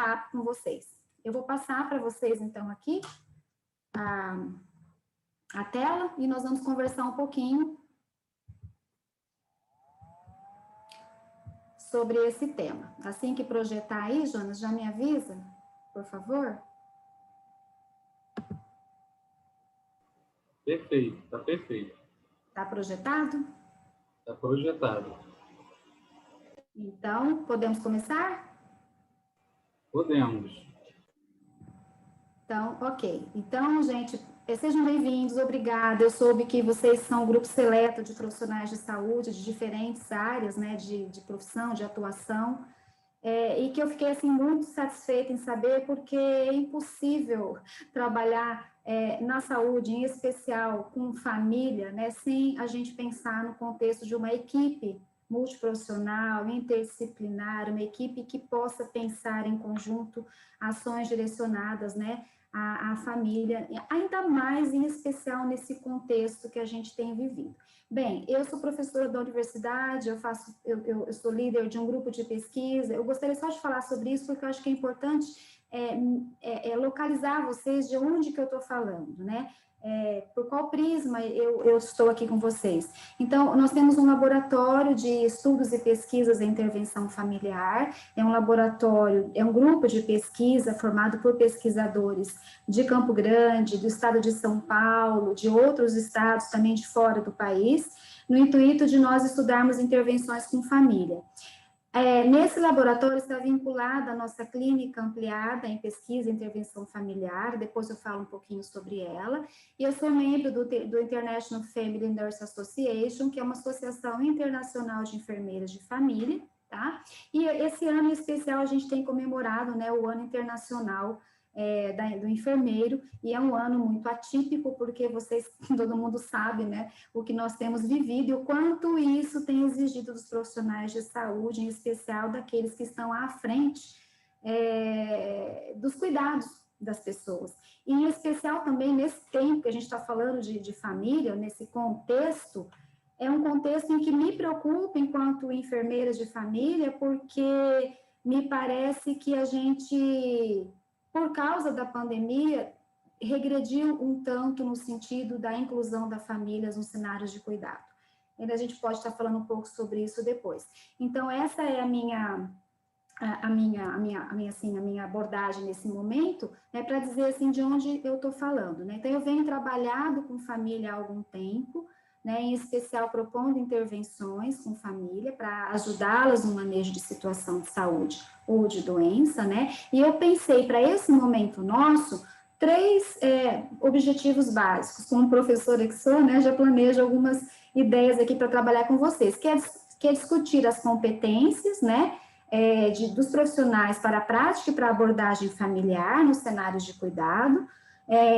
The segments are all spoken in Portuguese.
papo com vocês. Eu vou passar para vocês, então, aqui a tela e nós vamos conversar um pouquinho sobre esse tema. Assim que projetar aí, Jonas, já me avisa, por favor? Perfeito, está perfeito. Está projetado? Está projetado. Então, podemos começar? Podemos. Então, ok. Então, gente, sejam bem-vindos, obrigada. Eu soube que vocês são um grupo seleto de profissionais de saúde de diferentes áreas, né, de profissão, de atuação, e que eu fiquei, assim, muito satisfeita em saber, porque é impossível trabalhar na saúde, em especial com família, né, sem a gente pensar no contexto de uma equipe multiprofissional, interdisciplinar, uma equipe que possa pensar em conjunto ações direcionadas, né, à família, ainda mais em especial nesse contexto que a gente tem vivido. Bem, eu sou professora da universidade, eu sou líder de um grupo de pesquisa, eu gostaria só de falar sobre isso, porque eu acho que é importante localizar vocês de onde que eu estou falando, né? Por qual prisma eu estou aqui com vocês. Então, nós temos um laboratório de estudos e pesquisas em intervenção familiar, é um laboratório, é um grupo de pesquisa formado por pesquisadores de Campo Grande, do estado de São Paulo, de outros estados também de fora do país, no intuito de nós estudarmos intervenções com família. Nesse laboratório está vinculada a nossa clínica ampliada em pesquisa e intervenção familiar, depois eu falo um pouquinho sobre ela, e eu sou membro do International Family Nurse Association, que é uma associação internacional de enfermeiras de família, tá? E esse ano em especial a gente tem comemorado, né, o Ano Internacional do Enfermeiro, e é um ano muito atípico, porque todo mundo sabe, né, o que nós temos vivido e o quanto isso tem exigido dos profissionais de saúde, em especial daqueles que estão à frente dos cuidados das pessoas. E em especial também nesse tempo que a gente está falando de família, nesse contexto, é um contexto em que me preocupa enquanto enfermeira de família, porque me parece que a gente, por causa da pandemia, regrediu um tanto no sentido da inclusão das famílias nos cenários de cuidado. A gente pode estar falando um pouco sobre isso depois. Então, essa é a minha abordagem nesse momento, né, para dizer assim de onde eu estou falando, né? Então, eu venho trabalhado com família há algum tempo, né, em especial propondo intervenções com família para ajudá-las no manejo de situação de saúde ou de doença, né? E eu pensei para esse momento nosso 3 objetivos básicos. Como professora que sou, né, já planejo algumas ideias aqui para trabalhar com vocês, que é discutir as competências, né, dos profissionais para a prática e para a abordagem familiar nos cenários de cuidado,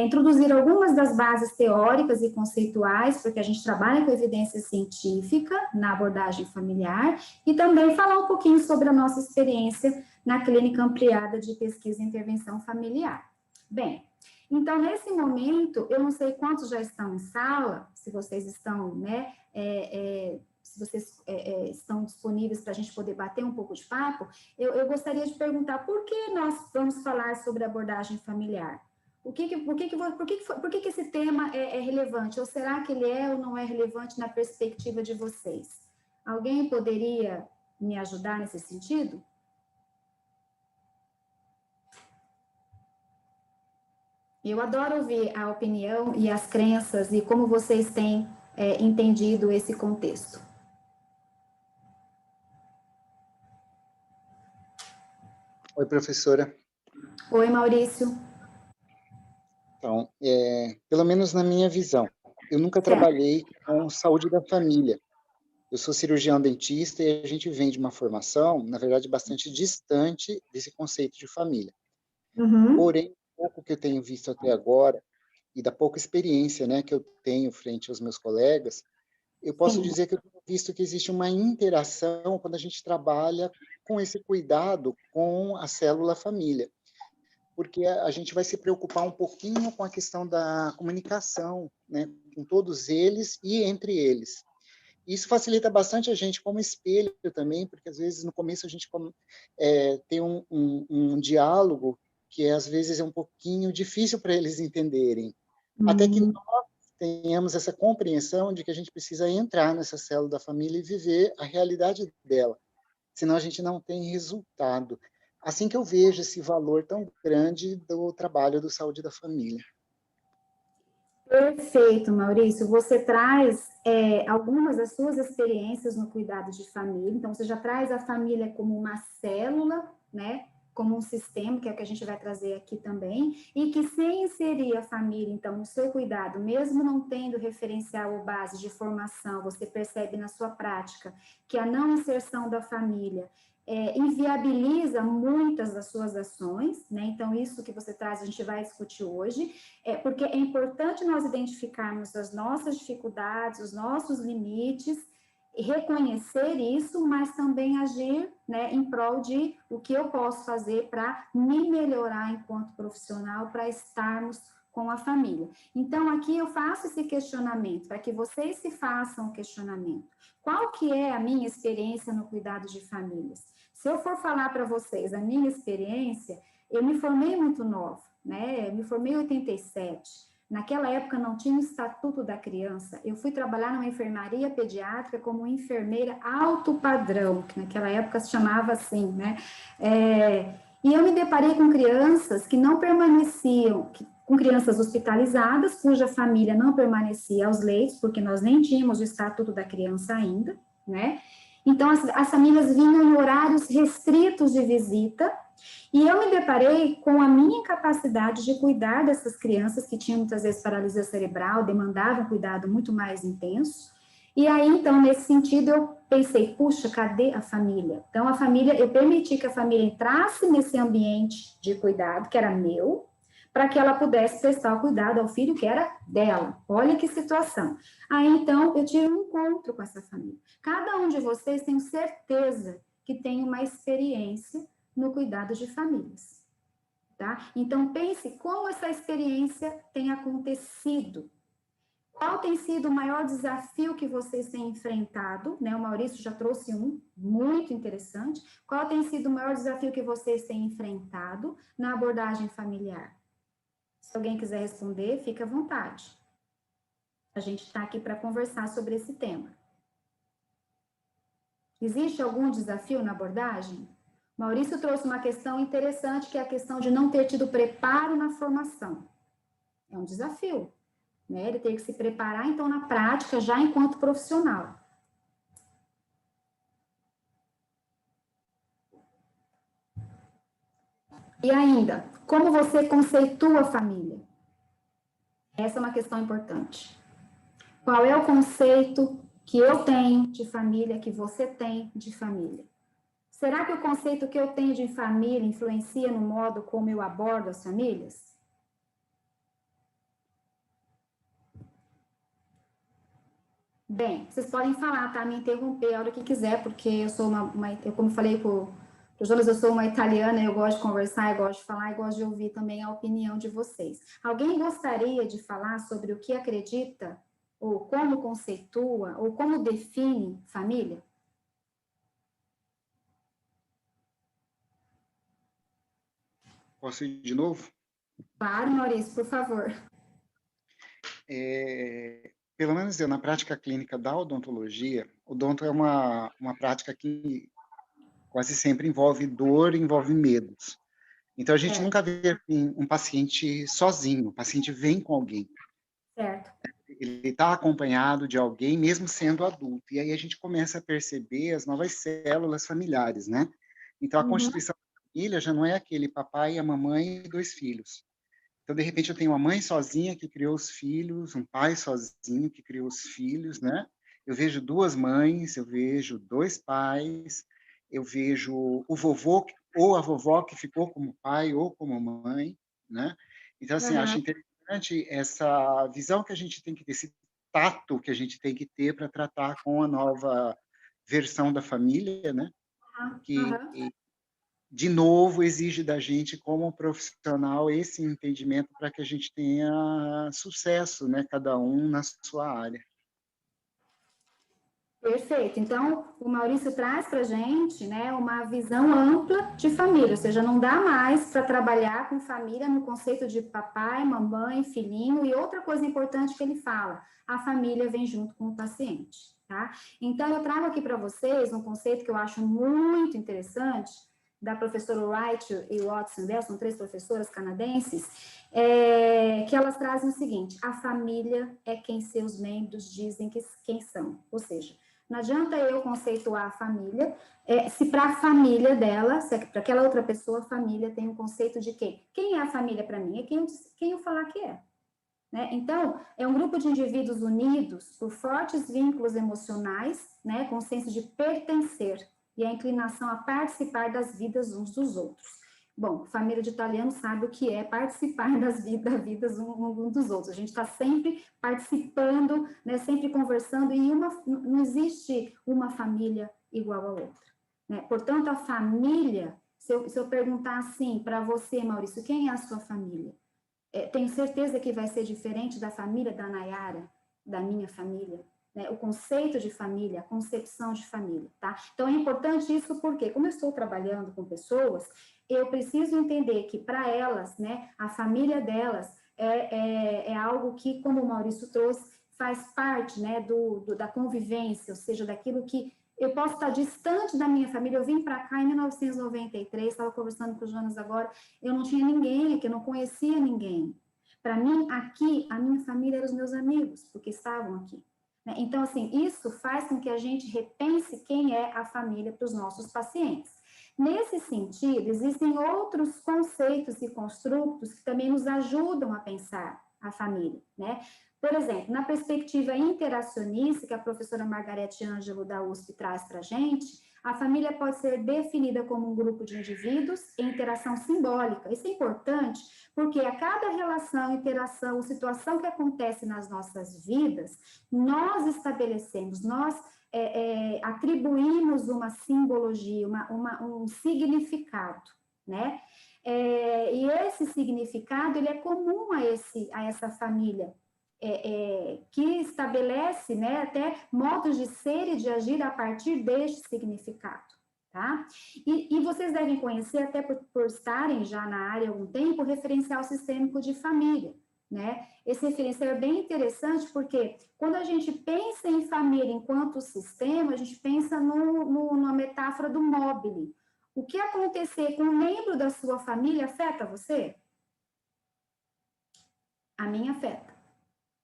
introduzir algumas das bases teóricas e conceituais, porque a gente trabalha com evidência científica na abordagem familiar, e também falar um pouquinho sobre a nossa experiência na clínica ampliada de pesquisa e intervenção familiar. Bem, então, nesse momento, eu não sei quantos já estão em sala, se vocês estão, né, se vocês estão disponíveis para a gente poder bater um pouco de papo, eu gostaria de perguntar por que nós vamos falar sobre abordagem familiar? Por que esse tema é relevante? Ou será que ele é ou não é relevante na perspectiva de vocês? Alguém poderia me ajudar nesse sentido? Eu adoro ouvir a opinião e as crenças e como vocês têm entendido esse contexto. Oi, professora. Oi, Maurício. Então, pelo menos na minha visão, eu nunca trabalhei com saúde da família. Eu sou cirurgião dentista e a gente vem de uma formação, na verdade, bastante distante desse conceito de família. Uhum. Porém, o pouco que eu tenho visto até agora, e da pouca experiência, né, que eu tenho frente aos meus colegas, eu posso dizer que eu tenho visto que existe uma interação quando a gente trabalha com esse cuidado com a célula família. Porque a gente vai se preocupar um pouquinho com a questão da comunicação, né, com todos eles e entre eles. Isso facilita bastante a gente como espelho também, porque às vezes no começo a gente tem um diálogo que às vezes é um pouquinho difícil para eles entenderem. Até que Hum. nós tenhamos essa compreensão de que a gente precisa entrar nessa célula da família e viver a realidade dela, senão a gente não tem resultado. Assim que eu vejo esse valor tão grande do trabalho do Saúde da Família. Perfeito, Maurício. Você traz algumas das suas experiências no cuidado de família. Então, você já traz a família como uma célula, né? Como um sistema, que é o que a gente vai trazer aqui também, e que se inserir a família, então, no seu cuidado, mesmo não tendo referencial ou base de formação, você percebe na sua prática que a não inserção da família inviabiliza muitas das suas ações, né? Então, isso que você traz, a gente vai discutir hoje, porque é importante nós identificarmos as nossas dificuldades, os nossos limites, reconhecer isso, mas também agir, né, em prol de o que eu posso fazer para me melhorar enquanto profissional, para estarmos com a família. Então, aqui eu faço esse questionamento, para que vocês se façam o questionamento. Qual que é a minha experiência no cuidado de famílias? Se eu for falar para vocês a minha experiência, eu me formei muito nova, né? Eu me formei em 87. Naquela época não tinha o Estatuto da Criança. Eu fui trabalhar numa enfermaria pediátrica como enfermeira alto padrão, que naquela época se chamava assim, né? E eu me deparei com crianças que não permaneciam, com crianças hospitalizadas, cuja família não permanecia aos leitos, porque nós nem tínhamos o Estatuto da Criança ainda, né? Então, as famílias vinham em horários restritos de visita, e eu me deparei com a minha incapacidade de cuidar dessas crianças que tinham muitas vezes paralisia cerebral, demandavam um cuidado muito mais intenso. E aí, então, nesse sentido, eu pensei, puxa, cadê a família? Então, a família, eu permiti que a família entrasse nesse ambiente de cuidado, que era meu, para que ela pudesse prestar o cuidado ao filho que era dela. Olha que situação. Aí, então, eu tive um encontro com essa família. Cada um de vocês, tenho certeza que tem uma experiência no cuidado de famílias, tá? Então, pense como essa experiência tem acontecido. Qual tem sido o maior desafio que vocês têm enfrentado, né? O Maurício já trouxe um muito interessante. Qual tem sido o maior desafio que vocês têm enfrentado na abordagem familiar? Se alguém quiser responder, fique à vontade. A gente está aqui para conversar sobre esse tema. Existe algum desafio na abordagem? Maurício trouxe uma questão interessante, que é a questão de não ter tido preparo na formação. É um desafio, né? Ele tem que se preparar, então, na prática, já enquanto profissional. E ainda, como você conceitua a família? Essa é uma questão importante. Qual é o conceito que eu tenho de família, que você tem de família? Será que o conceito que eu tenho de família influencia no modo como eu abordo as famílias? Bem, vocês podem falar, tá? Me interromper a hora que quiser, porque eu sou eu, como falei para o Jonas, eu sou uma italiana, eu gosto de conversar, eu gosto de falar e gosto de ouvir também a opinião de vocês. Alguém gostaria de falar sobre o que acredita, ou como conceitua, ou como define família? Posso ir de novo? Claro, Maurício, por favor. Pelo menos eu, na prática clínica da odontologia, odonto é uma prática que quase sempre envolve dor, envolve medos. Então, a gente Certo, nunca vê assim, um paciente sozinho, o paciente vem com alguém. certo. Ele está acompanhado de alguém, mesmo sendo adulto. E aí a gente começa a perceber as novas células familiares, né? Então, a Uhum. constituição da família já não é aquele papai, a mamãe e 2 filhos. Então, de repente, eu tenho uma mãe sozinha que criou os filhos, um pai sozinho que criou os filhos, né? Eu vejo 2 mães, eu vejo 2 pais, eu vejo o vovô ou a vovó que ficou como pai ou como mãe, né? Então, assim, acho Uhum. interessante essa visão que a gente tem que ter, esse tato que a gente tem que ter para tratar com a nova versão da família, né? Que Uhum. de novo, exige da gente, como profissional, esse entendimento para que a gente tenha sucesso, né? Cada um na sua área. Perfeito. Então, o Maurício traz para a gente, né, uma visão ampla de família, ou seja, não dá mais para trabalhar com família no conceito de papai, mamãe, filhinho, e outra coisa importante que ele fala, a família vem junto com o paciente, tá? Então, eu trago aqui para vocês um conceito que eu acho muito interessante, da professora Wright e Watson Bell, são 3 professoras canadenses, que elas trazem o seguinte: a família é quem seus membros dizem que quem são, ou seja, não adianta eu conceituar a família, se para a família dela, se para aquela outra pessoa, a família tem um conceito de quem? Quem é a família para mim? É quem eu falar que é. Né? Então, é um grupo de indivíduos unidos por fortes vínculos emocionais, né, com o senso de pertencer e a inclinação a participar das vidas uns dos outros. Bom, família de italiano sabe o que é participar das vidas um dos outros. A gente está sempre participando, né, sempre conversando, e não existe uma família igual a outra. Né? Portanto, a família, se eu perguntar assim para você, Maurício, quem é a sua família? Tenho certeza que vai ser diferente da família da Nayara, da minha família. Né? O conceito de família, a concepção de família, tá? Então, é importante isso porque, como eu estou trabalhando com pessoas, eu preciso entender que, para elas, né, a família delas é algo que, como o Maurício trouxe, faz parte, né, da convivência, ou seja, daquilo que eu posso estar distante da minha família. Eu vim para cá em 1993, estava conversando com o Jonas agora, eu não tinha ninguém aqui, eu não conhecia ninguém. Para mim, aqui, a minha família eram os meus amigos, porque estavam aqui. Né? Então, assim, isso faz com que a gente repense quem é a família para os nossos pacientes. Nesse sentido, existem outros conceitos e construtos que também nos ajudam a pensar a família, né? Por exemplo, na perspectiva interacionista, que a professora Margarete Ângelo da USP traz para a gente, a família pode ser definida como um grupo de indivíduos em interação simbólica. Isso é importante porque a cada relação, interação, situação que acontece nas nossas vidas, nós estabelecemos, nós atribuímos uma simbologia, um significado, né? E esse significado, ele é comum a essa família, que estabelece, né, até modos de ser e de agir a partir deste significado, tá? E vocês devem conhecer, até por estarem já na área há algum tempo, o referencial sistêmico de família, né? Esse referencial é bem interessante porque quando a gente pensa em família enquanto sistema, a gente pensa numa metáfora do mobile. O que acontecer com um membro da sua família afeta você? A mim afeta.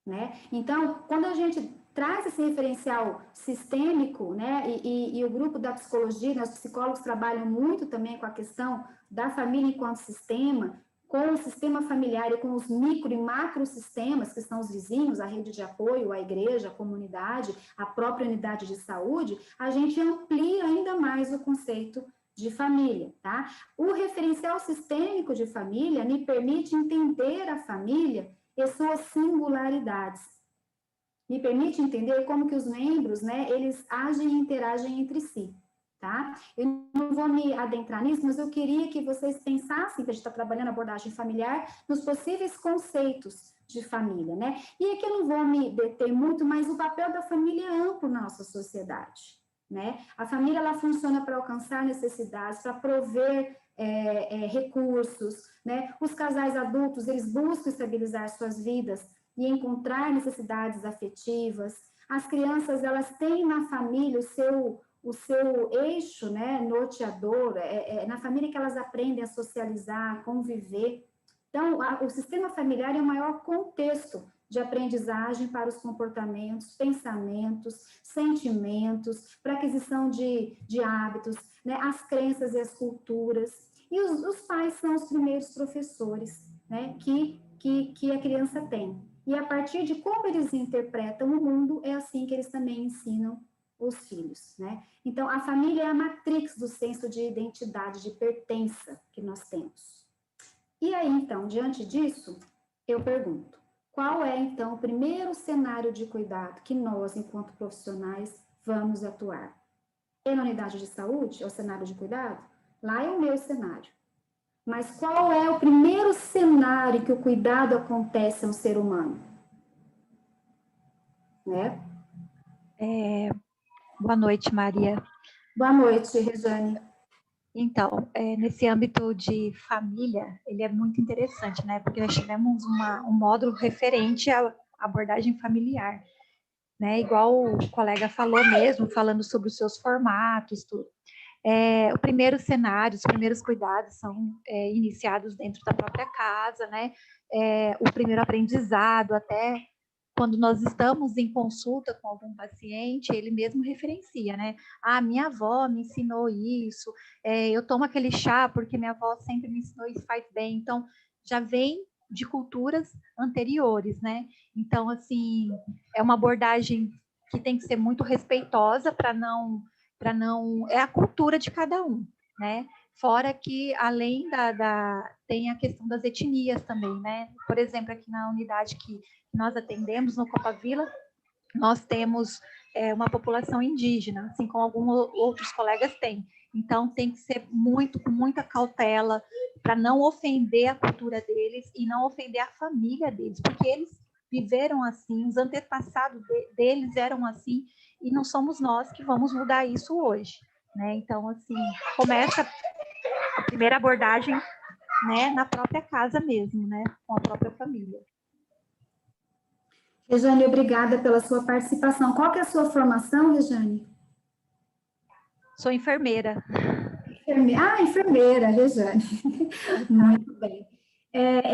Né? Então, quando a gente traz esse referencial sistêmico, né, e o grupo da psicologia, nós psicólogos trabalham muito também com a questão da família enquanto sistema, com o sistema familiar e com os micro e macro sistemas, que são os vizinhos, a rede de apoio, a igreja, a comunidade, a própria unidade de saúde, a gente amplia ainda mais o conceito de família, tá? O referencial sistêmico de família me permite entender a família e suas singularidades. Me permite entender como que os membros, né, eles agem e interagem entre si, tá? Eu não vou me adentrar nisso, mas eu queria que vocês pensassem, que a gente está trabalhando a abordagem familiar, nos possíveis conceitos de família, né? E aqui eu não vou me deter muito, mas o papel da família é amplo na nossa sociedade, né? A família, ela funciona para alcançar necessidades, para prover recursos, né? Os casais adultos, eles buscam estabilizar suas vidas e encontrar necessidades afetivas. As crianças, elas têm na família o seu eixo, né, norteador, na família que elas aprendem a socializar, a conviver. Então, o sistema familiar é o maior contexto de aprendizagem para os comportamentos, pensamentos, sentimentos, para aquisição de hábitos, né, as crenças e as culturas. E os pais são os primeiros professores, né, que a criança tem. E a partir de como eles interpretam o mundo, é assim que eles também ensinam os filhos, né? Então, a família é a matrix do senso de identidade, de pertença que nós temos. E aí, então, diante disso, eu pergunto, qual é, então, o primeiro cenário de cuidado que nós, enquanto profissionais, vamos atuar? É na unidade de saúde, é o cenário de cuidado? Lá é o meu cenário. Mas qual é o primeiro cenário que o cuidado acontece a um ser humano? Né? Boa noite, Maria. Boa noite, Rejane. Então, nesse âmbito de família, ele é muito interessante, né? Porque nós tivemos um módulo referente à abordagem familiar, né? Igual o colega falou mesmo, falando sobre os seus formatos, tudo. O primeiro cenário, os primeiros cuidados são iniciados dentro da própria casa, né? O primeiro aprendizado, até quando nós estamos em consulta com algum paciente, ele mesmo referencia, né? Ah, minha avó me ensinou isso, eu tomo aquele chá porque minha avó sempre me ensinou isso, faz bem. Então, já vem de culturas anteriores, né? Então, assim, é uma abordagem que tem que ser muito respeitosa para não... É a cultura de cada um, né? Fora que, além tem a questão das etnias também, né? Por exemplo, aqui na unidade que nós atendemos no Copa Vila, nós temos uma população indígena, assim como alguns outros colegas têm. Então, tem que ser com muita cautela para não ofender a cultura deles e não ofender a família deles, porque eles viveram assim, os antepassados deles eram assim, e não somos nós que vamos mudar isso hoje, né? Então, assim, começa a primeira abordagem, né, na própria casa mesmo, né, com a própria família. Rejane, obrigada pela sua participação. Qual que é a sua formação, Rejane? Sou enfermeira. Enfermeira, Rejane. Muito bem.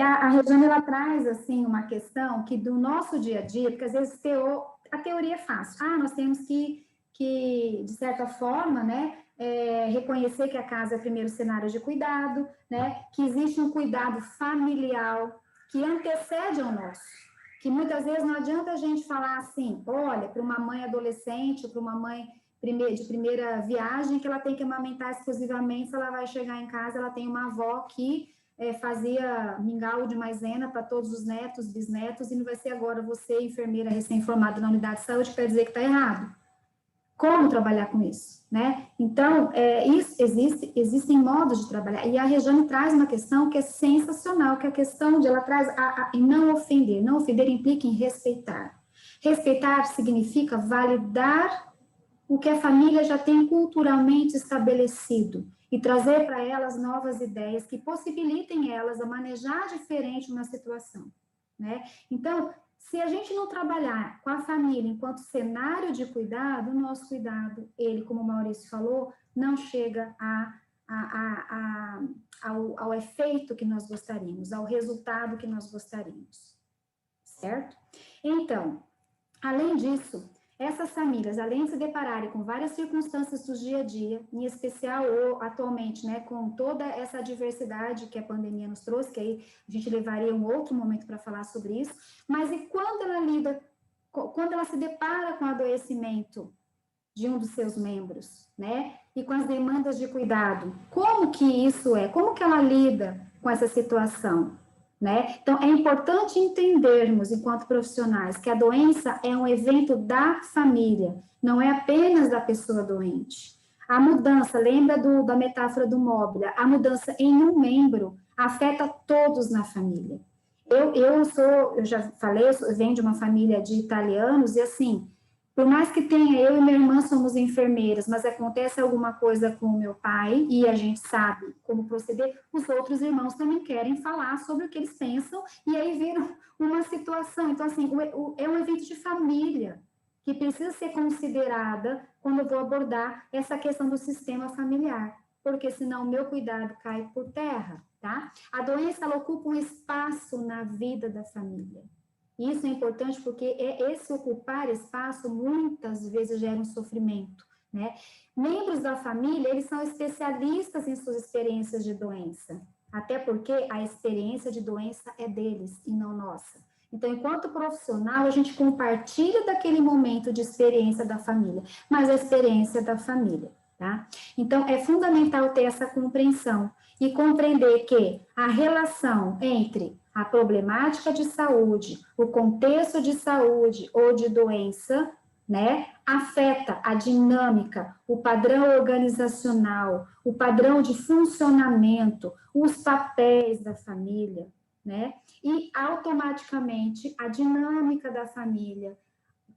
A Rejane, ela traz, assim, uma questão que do nosso dia a dia, porque às vezes a teoria é fácil. Nós temos que de certa forma, né, reconhecer que a casa é o primeiro cenário de cuidado, né, que existe um cuidado familiar que antecede ao nosso. Que muitas vezes não adianta a gente falar assim, olha, para uma mãe adolescente, para uma mãe de primeira viagem, que ela tem que amamentar exclusivamente, se ela vai chegar em casa, ela tem uma avó que fazia mingau de maisena para todos os netos, bisnetos, e não vai ser agora você, enfermeira recém-formada na unidade de saúde, que vai dizer que está errado. Como trabalhar com isso, né? Então, existem modos de trabalhar, e a Rejane traz uma questão que é sensacional, que é a questão de ela traz em não ofender. Não ofender implica em respeitar. Respeitar significa validar o que a família já tem culturalmente estabelecido e trazer para elas novas ideias que possibilitem elas a manejar diferente uma situação, né? Então, se a gente não trabalhar com a família enquanto cenário de cuidado, o nosso cuidado, ele, como o Maurício falou, não chega ao efeito que nós gostaríamos, ao resultado que nós gostaríamos, certo? Então, além disso, essas famílias, além de se depararem com várias circunstâncias do dia a dia, em especial atualmente, né, com toda essa diversidade que a pandemia nos trouxe, que aí a gente levaria um outro momento para falar sobre isso, mas e quando ela se depara com o adoecimento de um dos seus membros, né, e com as demandas de cuidado, como que isso é? Como que ela lida com essa situação? Né? Então, é importante entendermos, enquanto profissionais, que a doença é um evento da família, não é apenas da pessoa doente. A mudança, lembra da metáfora do móvel, a mudança em um membro afeta todos na família. Eu já falei, eu venho de uma família de italianos, e assim, por mais que tenha, eu e minha irmã somos enfermeiras, mas acontece alguma coisa com o meu pai e a gente sabe como proceder, os outros irmãos também querem falar sobre o que eles pensam e aí vira uma situação. Então, assim, é um evento de família que precisa ser considerada quando eu vou abordar essa questão do sistema familiar, porque senão o meu cuidado cai por terra, tá? A doença, ela ocupa um espaço na vida da família. Isso é importante porque esse ocupar espaço muitas vezes gera um sofrimento, né? Membros da família, eles são especialistas em suas experiências de doença, até porque a experiência de doença é deles e não nossa. Então, enquanto profissional, a gente compartilha daquele momento de experiência da família, mas a experiência da família, tá? Então, é fundamental ter essa compreensão e compreender que a relação entre a problemática de saúde, o contexto de saúde ou de doença, né, afeta a dinâmica, o padrão organizacional, o padrão de funcionamento, os papéis da família, né, e automaticamente a dinâmica da família,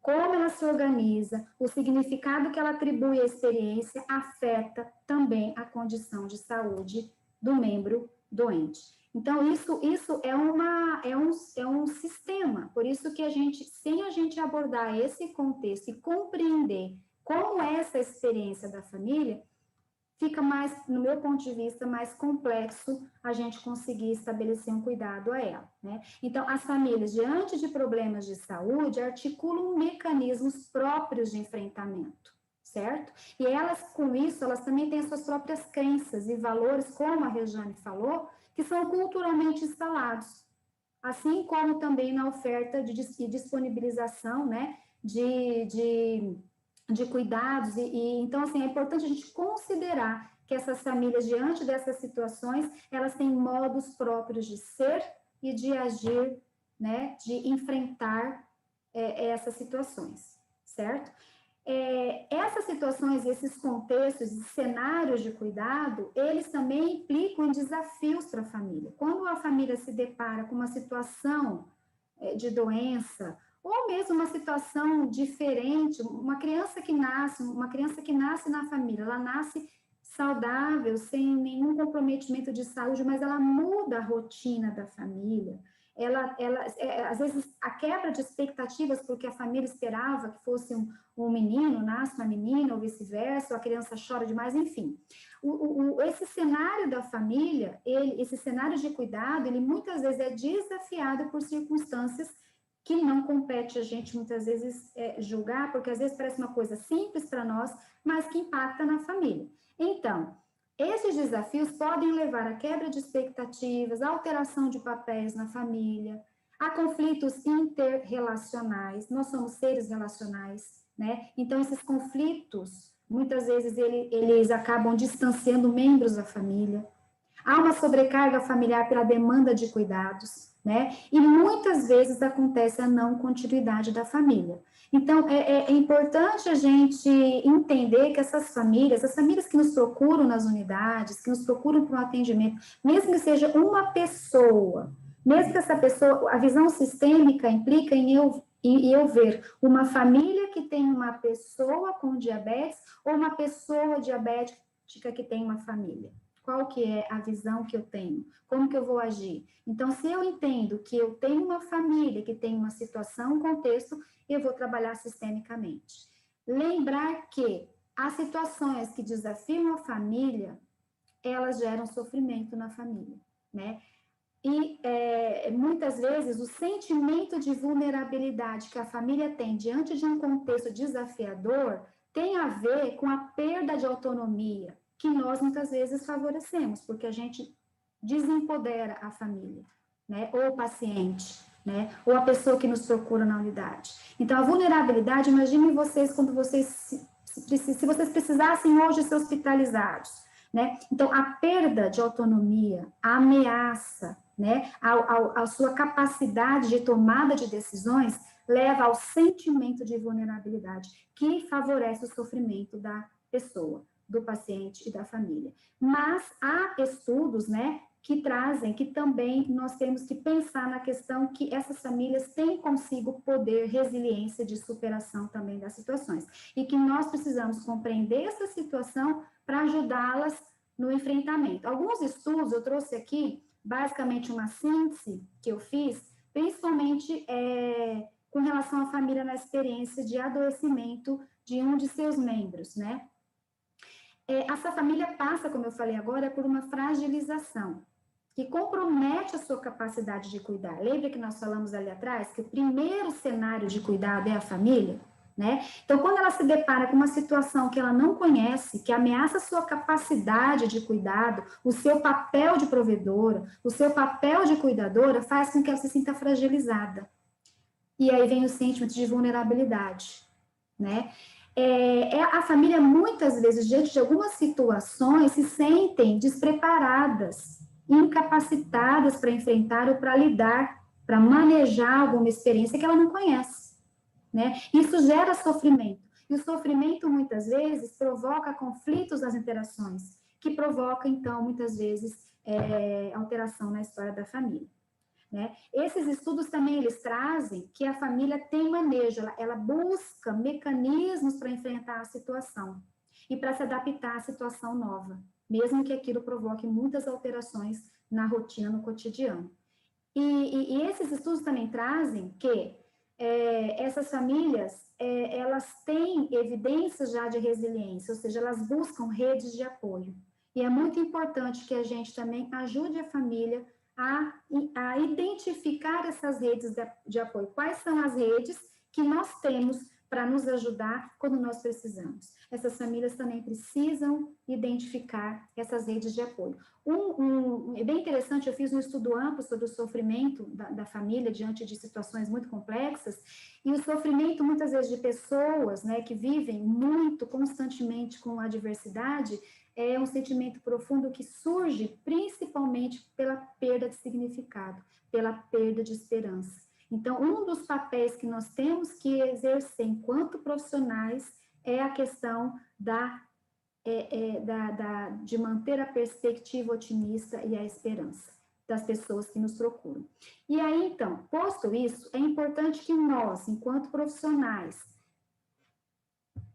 como ela se organiza, o significado que ela atribui à experiência afeta também a condição de saúde do membro doente. Então, isso é um sistema, por isso que sem a gente abordar esse contexto e compreender como é essa experiência da família, fica mais, no meu ponto de vista, mais complexo a gente conseguir estabelecer um cuidado a ela, né? Então, as famílias, diante de problemas de saúde, articulam mecanismos próprios de enfrentamento, certo? E elas, com isso, elas também têm as suas próprias crenças e valores, como a Rejane falou, que são culturalmente instalados, assim como também na oferta de disponibilização, né, de cuidados, então, assim, é importante a gente considerar que essas famílias, diante dessas situações, elas têm modos próprios de ser e de agir, né, de enfrentar essas situações, certo? Essas situações, esses contextos e cenários de cuidado, eles também implicam em desafios para a família. Quando a família se depara com uma situação de doença, ou mesmo uma situação diferente, uma criança que nasce na família, ela nasce saudável, sem nenhum comprometimento de saúde, mas ela muda a rotina da família, às vezes, a quebra de expectativas, porque a família esperava que fosse um menino, nasce uma menina, ou vice-versa, ou a criança chora demais, enfim. Esse cenário da família, esse cenário de cuidado, ele muitas vezes é desafiado por circunstâncias que não compete a gente, muitas vezes, julgar, porque às vezes parece uma coisa simples para nós, mas que impacta na família. Então, esses desafios podem levar à quebra de expectativas, à alteração de papéis na família, a conflitos interrelacionais. Nós somos seres relacionais, né? Então, esses conflitos, muitas vezes, eles acabam distanciando membros da família. Há uma sobrecarga familiar pela demanda de cuidados, né? E muitas vezes acontece a não continuidade da família. Então, é importante a gente entender que essas famílias, as famílias que nos procuram nas unidades, que nos procuram para um atendimento, mesmo que seja uma pessoa, mesmo que essa pessoa, a visão sistêmica implica em eu ver uma família que tem uma pessoa com diabetes ou uma pessoa diabética que tem uma família. Qual que é a visão que eu tenho? Como que eu vou agir? Então, se eu entendo que eu tenho uma família que tem uma situação, um contexto, eu vou trabalhar sistemicamente. Lembrar que as situações que desafiam a família, elas geram sofrimento na família, né? E muitas vezes o sentimento de vulnerabilidade que a família tem diante de um contexto desafiador tem a ver com a perda de autonomia, que nós muitas vezes favorecemos, porque a gente desempodera a família, né? Ou o paciente, né? Ou a pessoa que nos procura na unidade. Então, a vulnerabilidade, imaginem vocês quando se vocês precisassem hoje ser hospitalizados, né? Então, a perda de autonomia, a ameaça, né? A sua capacidade de tomada de decisões leva ao sentimento de vulnerabilidade, que favorece o sofrimento da pessoa, do paciente e da família. Mas há estudos, né, que trazem que também nós temos que pensar na questão que essas famílias têm consigo poder, resiliência de superação também das situações. E que nós precisamos compreender essa situação para ajudá-las no enfrentamento. Alguns estudos, eu trouxe aqui, basicamente uma síntese que eu fiz, principalmente com relação à família na experiência de adoecimento de um de seus membros, né? Essa família passa, como eu falei agora, por uma fragilização, que compromete a sua capacidade de cuidar. Lembra que nós falamos ali atrás que o primeiro cenário de cuidado é a família? Né? Então, quando ela se depara com uma situação que ela não conhece, que ameaça a sua capacidade de cuidado, o seu papel de provedora, o seu papel de cuidadora, faz com que ela se sinta fragilizada. E aí vem o sentimento de vulnerabilidade, né? A família, muitas vezes, diante de algumas situações, se sentem despreparadas, incapacitadas para enfrentar ou para lidar, para manejar alguma experiência que ela não conhece, né? Isso gera sofrimento. E o sofrimento, muitas vezes, provoca conflitos nas interações, que provoca, então, muitas vezes, alteração na história da família. né? Esses estudos também, eles trazem que a família tem manejo, ela busca mecanismos para enfrentar a situação e para se adaptar à situação nova, mesmo que aquilo provoque muitas alterações na rotina, no cotidiano. E esses estudos também trazem que essas famílias, elas têm evidências já de resiliência, ou seja, elas buscam redes de apoio. E é muito importante que a gente também ajude a família a identificar essas redes de apoio. Quais são as redes que nós temos para nos ajudar quando nós precisamos? Essas famílias também precisam identificar essas redes de apoio. É bem interessante, eu fiz um estudo amplo sobre o sofrimento da família diante de situações muito complexas, e o sofrimento, muitas vezes, de pessoas, né, que vivem muito, constantemente com a adversidade, é um sentimento profundo que surge principalmente pela perda de significado, pela perda de esperança. Então, um dos papéis que nós temos que exercer enquanto profissionais é a questão de manter a perspectiva otimista e a esperança das pessoas que nos procuram. E aí, então, posto isso, é importante que nós, enquanto profissionais,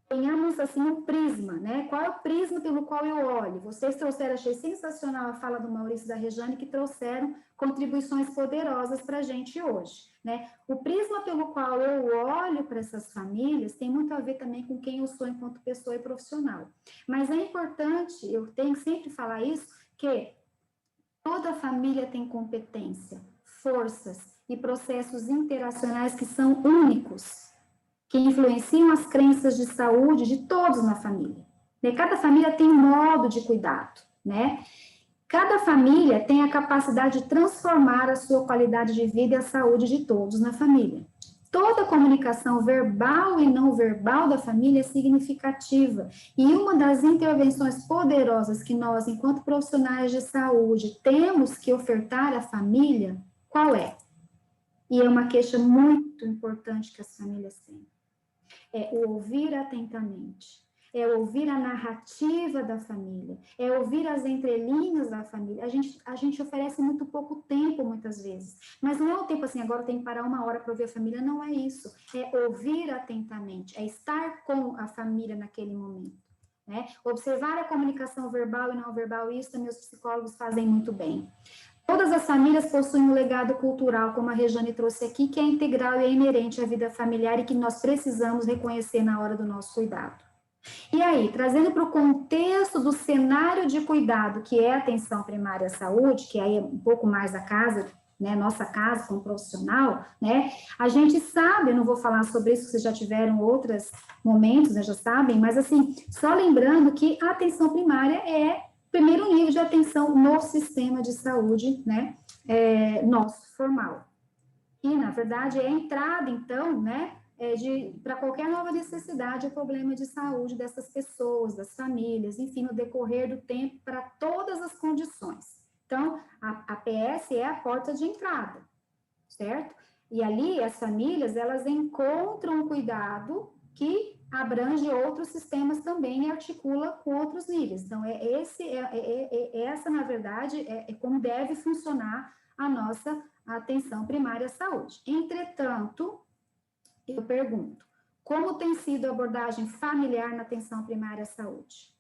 tenhamos, assim, um prisma, né? Qual é o prisma pelo qual eu olho? Vocês trouxeram, achei sensacional a fala do Maurício e da Rejane, que trouxeram contribuições poderosas para a gente hoje, né? O prisma pelo qual eu olho para essas famílias tem muito a ver também com quem eu sou enquanto pessoa e profissional. Mas é importante, eu tenho que sempre falar isso, que toda família tem competência, forças e processos interacionais que são únicos, que influenciam as crenças de saúde de todos na família. Cada família tem um modo de cuidado, né? Cada família tem a capacidade de transformar a sua qualidade de vida e a saúde de todos na família. Toda comunicação verbal e não verbal da família é significativa. E uma das intervenções poderosas que nós, enquanto profissionais de saúde, temos que ofertar à família, qual é? E é uma queixa muito importante que as famílias têm. É o ouvir atentamente, é ouvir a narrativa da família, é ouvir as entrelinhas da família. A gente oferece muito pouco tempo, muitas vezes, mas não é o tempo assim, agora eu tenho que parar 1 hora para ouvir a família, não é isso. É ouvir atentamente, é estar com a família naquele momento, né? Observar a comunicação verbal e não verbal, isso também os psicólogos fazem muito bem. Todas as famílias possuem um legado cultural, como a Rejane trouxe aqui, que é integral e é inerente à vida familiar e que nós precisamos reconhecer na hora do nosso cuidado. E aí, trazendo para o contexto do cenário de cuidado, que é a atenção primária à saúde, que aí é um pouco mais a casa, né, nossa casa como profissional, né, a gente sabe, eu não vou falar sobre isso, vocês já tiveram outros momentos, né, já sabem, mas assim, só lembrando que a atenção primária é primeiro nível de atenção no sistema de saúde, né, nosso formal. E, na verdade, é a entrada, então, né, para qualquer nova necessidade ou problema de saúde dessas pessoas, das famílias, enfim, no decorrer do tempo, para todas as condições. Então, a PS é a porta de entrada, certo? E ali, as famílias, elas encontram um cuidado que abrange outros sistemas também e articula com outros níveis. Então, essa, na verdade, é como deve funcionar a nossa atenção primária à saúde. Entretanto, eu pergunto, como tem sido a abordagem familiar na atenção primária à saúde?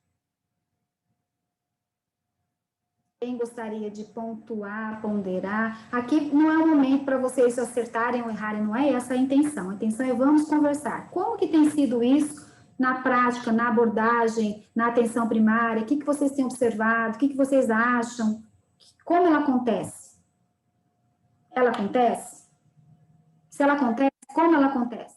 Quem gostaria de pontuar, ponderar? Aqui não é um momento para vocês acertarem ou errarem, não é essa a intenção. A intenção é vamos conversar. Como que tem sido isso na prática, na abordagem, na atenção primária? O que vocês têm observado? O que vocês acham? Como ela acontece? Ela acontece? Se ela acontece, como ela acontece?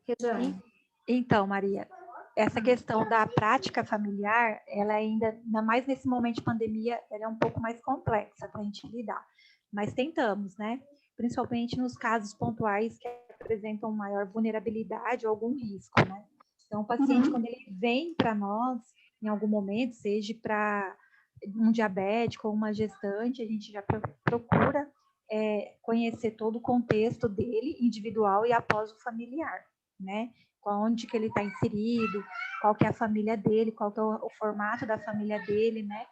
Rejane. Então, Maria, essa questão da prática familiar, ela ainda mais nesse momento de pandemia, ela é um pouco mais complexa para a gente lidar. Mas tentamos, né? Principalmente nos casos pontuais que apresentam maior vulnerabilidade ou algum risco, né? Então, o paciente, quando ele vem para nós, em algum momento, seja para um diabético ou uma gestante, a gente já procura conhecer todo o contexto dele, individual e após o familiar, né? Onde que ele está inserido, qual que é a família dele, qual que é o formato da família dele, né?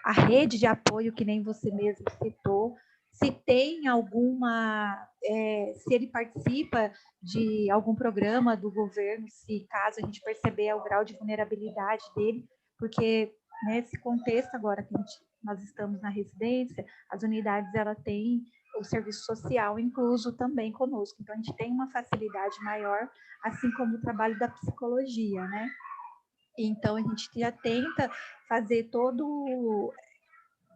A rede de apoio, que nem você mesmo citou, se tem alguma, se ele participa de algum programa do governo, se caso a gente perceber o grau de vulnerabilidade dele, porque nesse contexto agora que nós estamos na residência, as unidades ela tem o serviço social incluso também conosco, então a gente tem uma facilidade maior, assim como o trabalho da psicologia, né? Então a gente já tenta fazer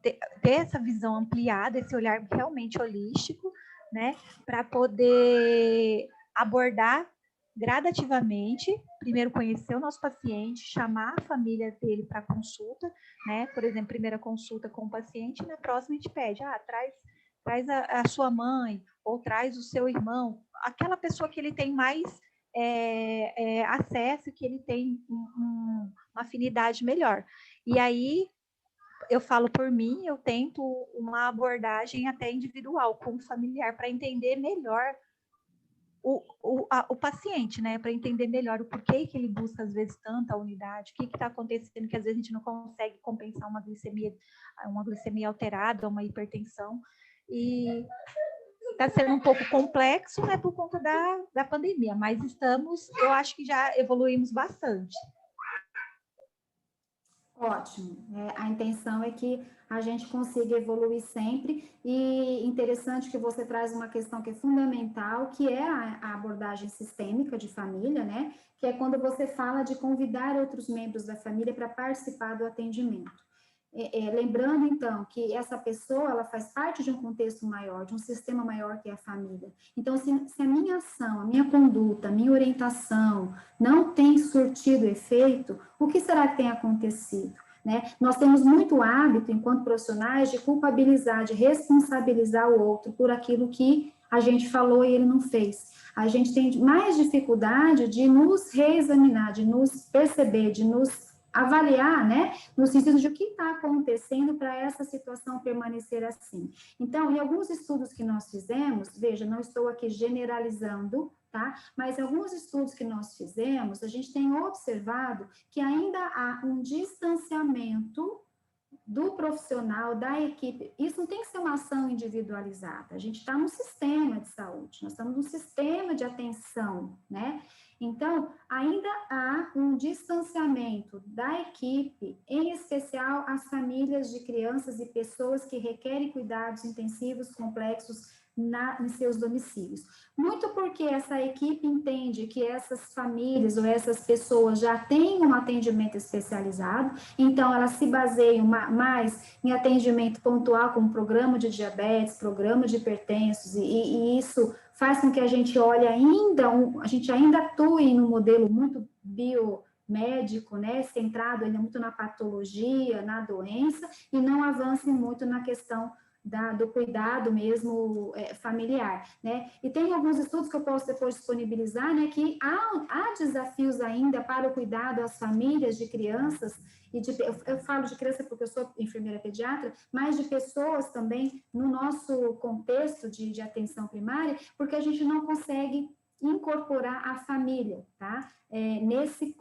ter essa visão ampliada, esse olhar realmente holístico, né, para poder abordar gradativamente, primeiro conhecer o nosso paciente, chamar a família dele para consulta, né, por exemplo, primeira consulta com o paciente, na próxima a gente pede, traz a sua mãe, ou traz o seu irmão, aquela pessoa que ele tem mais acesso, que ele tem uma afinidade melhor. E aí, eu falo por mim, eu tento uma abordagem até individual com o familiar para entender melhor o paciente, né? Para entender melhor o porquê que ele busca, às vezes, tanta unidade, o que está acontecendo, que às vezes a gente não consegue compensar uma glicemia alterada, uma hipertensão. E está sendo um pouco complexo, né, por conta da pandemia, mas eu acho que já evoluímos bastante. Ótimo. A intenção é que a gente consiga evoluir sempre, e interessante que você traz uma questão que é fundamental, que é a abordagem sistêmica de família, né? Que é quando você fala de convidar outros membros da família para participar do atendimento. Lembrando, então, que essa pessoa, ela faz parte de um contexto maior, de um sistema maior que é a família. Então, se a minha ação, a minha conduta, a minha orientação não tem surtido efeito, o que será que tem acontecido? Né? Nós temos muito hábito, enquanto profissionais, de culpabilizar, de responsabilizar o outro por aquilo que a gente falou e ele não fez. A gente tem mais dificuldade de nos reexaminar, de nos perceber, de nos avaliar, né, no sentido de o que está acontecendo para essa situação permanecer assim. Então, em alguns estudos que nós fizemos, veja, não estou aqui generalizando, tá? Mas em alguns estudos que nós fizemos, a gente tem observado que ainda há um distanciamento do profissional, da equipe. Isso não tem que ser uma ação individualizada. A gente está num sistema de saúde, nós estamos num sistema de atenção, né? Então, ainda há um distanciamento da equipe, em especial as famílias de crianças e pessoas que requerem cuidados intensivos, complexos, em seus domicílios. Muito porque essa equipe entende que essas famílias ou essas pessoas já têm um atendimento especializado, então elas se baseiam mais em atendimento pontual, como programa de diabetes, programa de hipertensos, e isso faz com que a gente olhe a gente ainda atue no modelo muito biomédico, né, centrado ainda muito na patologia, na doença, e não avance muito na questão do cuidado mesmo familiar, né? E tem alguns estudos que eu posso depois disponibilizar, né, que há desafios ainda para o cuidado às famílias de crianças, eu falo de criança porque eu sou enfermeira pediatra, mas de pessoas também no nosso contexto de atenção primária, porque a gente não consegue incorporar a família, tá? Nesse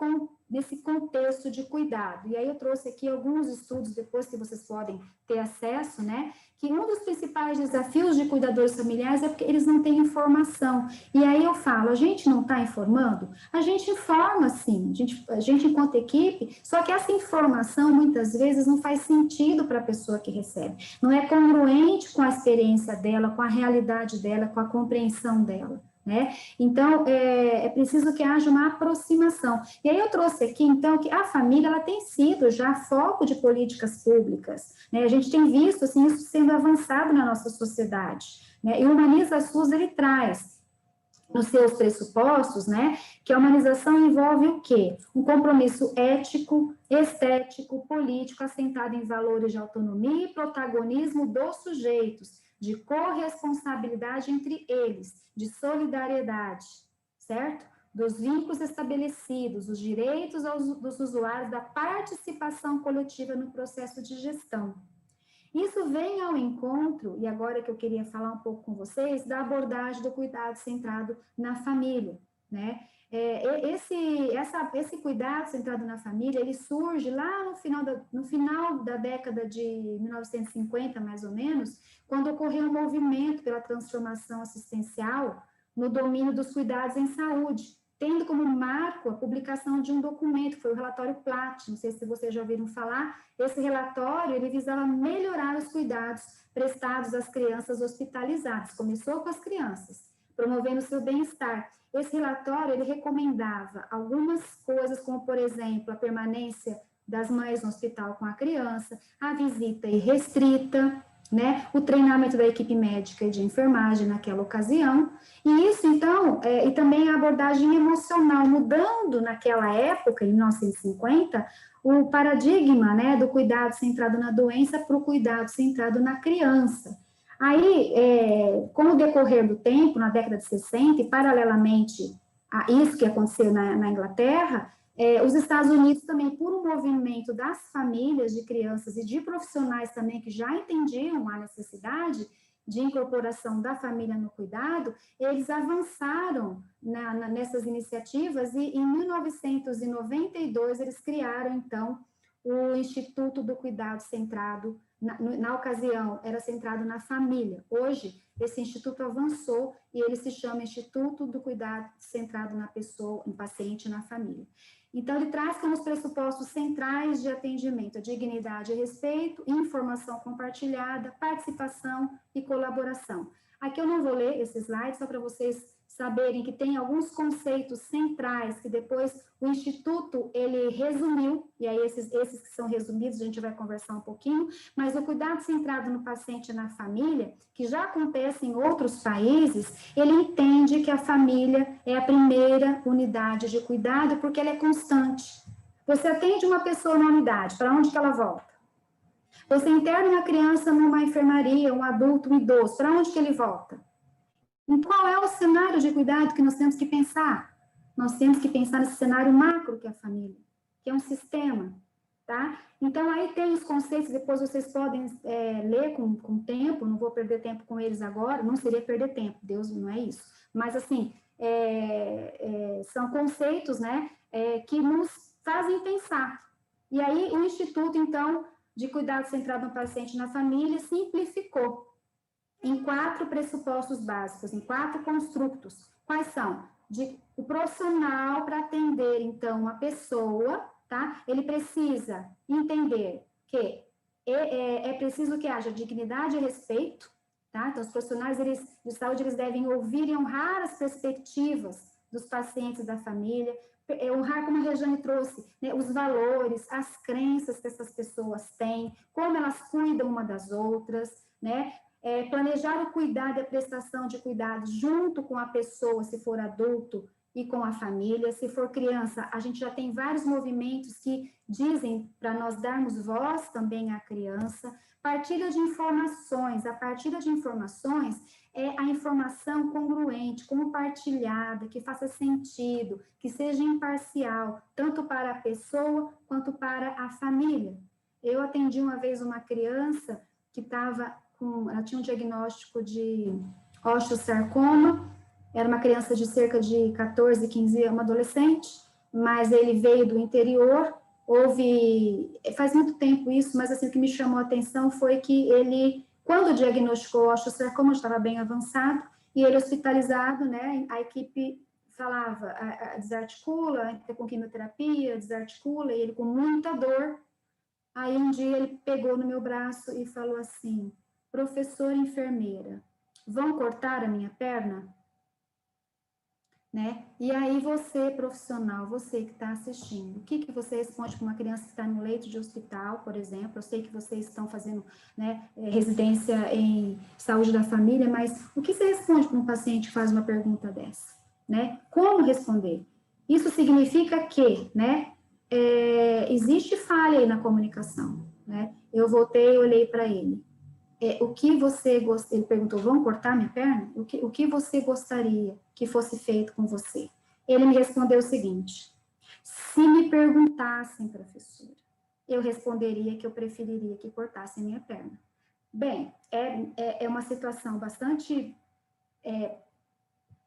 contexto de cuidado. E aí eu trouxe aqui alguns estudos, depois que vocês podem ter acesso, né? Que um dos principais desafios de cuidadores familiares é porque eles não têm informação. E aí eu falo, a gente não está informando? A gente informa, sim, a gente enquanto equipe, só que essa informação, muitas vezes, não faz sentido para a pessoa que recebe. Não é congruente com a experiência dela, com a realidade dela, com a compreensão dela. Né? Então, é preciso que haja uma aproximação. E aí eu trouxe aqui, então, que a família ela tem sido já foco de políticas públicas. Né? A gente tem visto assim, isso sendo avançado na nossa sociedade. Né? E o Humaniza SUS, ele traz nos seus pressupostos, né, que a humanização envolve o quê? Um compromisso ético, estético, político, assentado em valores de autonomia e protagonismo dos sujeitos, de corresponsabilidade entre eles, de solidariedade, certo? Dos vínculos estabelecidos, os direitos dos usuários, da participação coletiva no processo de gestão. Isso vem ao encontro, e agora que eu queria falar um pouco com vocês, da abordagem do cuidado centrado na família, né? Esse cuidado centrado na família, ele surge lá no final da década de 1950, mais ou menos, quando ocorreu um movimento pela transformação assistencial no domínio dos cuidados em saúde, tendo como marco a publicação de um documento, que foi o relatório Platt, não sei se vocês já ouviram falar. Esse relatório, ele visava melhorar os cuidados prestados às crianças hospitalizadas, começou com as crianças, promovendo o seu bem-estar. Esse relatório, ele recomendava algumas coisas, como, por exemplo, a permanência das mães no hospital com a criança, a visita irrestrita, né, o treinamento da equipe médica e de enfermagem naquela ocasião, e isso, então, e também a abordagem emocional, mudando naquela época, em 1950, o paradigma, né, do cuidado centrado na doença para o cuidado centrado na criança. Aí, com o decorrer do tempo, na década de 60, e paralelamente a isso que aconteceu na Inglaterra, os Estados Unidos também, por um movimento das famílias de crianças e de profissionais também que já entendiam a necessidade de incorporação da família no cuidado, eles avançaram nessas iniciativas e em 1992 eles criaram, então, o Instituto do Cuidado Centrado, na ocasião, era centrado na família. Hoje, esse instituto avançou e ele se chama Instituto do Cuidado Centrado na Pessoa, no paciente e na família. Então, ele traz como os pressupostos centrais de atendimento a dignidade e respeito, informação compartilhada, participação e colaboração. Aqui eu não vou ler esse slide, só para vocês saberem que tem alguns conceitos centrais que depois o Instituto, ele resumiu, e aí esses que são resumidos a gente vai conversar um pouquinho, mas o cuidado centrado no paciente e na família, que já acontece em outros países, ele entende que a família é a primeira unidade de cuidado porque ela é constante. Você atende uma pessoa na unidade, para onde que ela volta? Você interna uma criança numa enfermaria, um adulto, um idoso, para onde que ele volta? Então, qual é o cenário de cuidado que nós temos que pensar? Nós temos que pensar nesse cenário macro que é a família, que é um sistema, tá? Então, aí tem os conceitos, depois vocês podem ler com tempo, não vou perder tempo com eles agora, não seria perder tempo, Deus não é isso. Mas, assim, são conceitos, né, que nos fazem pensar. E aí, o Instituto, então, de Cuidado Centrado no Paciente e na Família simplificou em 4 pressupostos básicos, em 4 construtos. Quais são? O profissional, para atender, então, uma pessoa, tá? Ele precisa entender que é preciso que haja dignidade e respeito, tá? Então, os profissionais de saúde, eles devem ouvir e honrar as perspectivas dos pacientes e da família, honrar, como a Regiane trouxe, né, os valores, as crenças que essas pessoas têm, como elas cuidam uma das outras, né? Planejar o cuidado e a prestação de cuidados junto com a pessoa, se for adulto, e com a família. Se for criança, a gente já tem vários movimentos que dizem para nós darmos voz também à criança. Partilha de informações. A partilha de informações é a informação congruente, compartilhada, que faça sentido, que seja imparcial, tanto para a pessoa quanto para a família. Eu atendi uma vez uma criança que ela tinha um diagnóstico de osteosarcoma, era uma criança de cerca de 14, 15 anos, uma adolescente, mas ele veio do interior, faz muito tempo isso, mas assim, o que me chamou a atenção foi que ele, quando diagnosticou osteosarcoma, estava bem avançado, e ele hospitalizado, né, a equipe falava, desarticula, entra com quimioterapia, desarticula, e ele com muita dor. Aí um dia ele pegou no meu braço e falou assim: professora enfermeira, vão cortar a minha perna? Né? E aí você, profissional, você que está assistindo, o que você responde para uma criança que está no leito de hospital, por exemplo? Eu sei que vocês estão fazendo, né, residência em saúde da família, mas o que você responde para um paciente que faz uma pergunta dessa? Né? Como responder? Isso significa que, né, existe falha aí na comunicação, né? Eu voltei e olhei para ele. O que você ele perguntou, vão cortar minha perna? O que você gostaria que fosse feito com você? Ele me respondeu o seguinte: se me perguntassem, professora, eu responderia que eu preferiria que cortassem minha perna. Bem, é uma situação bastante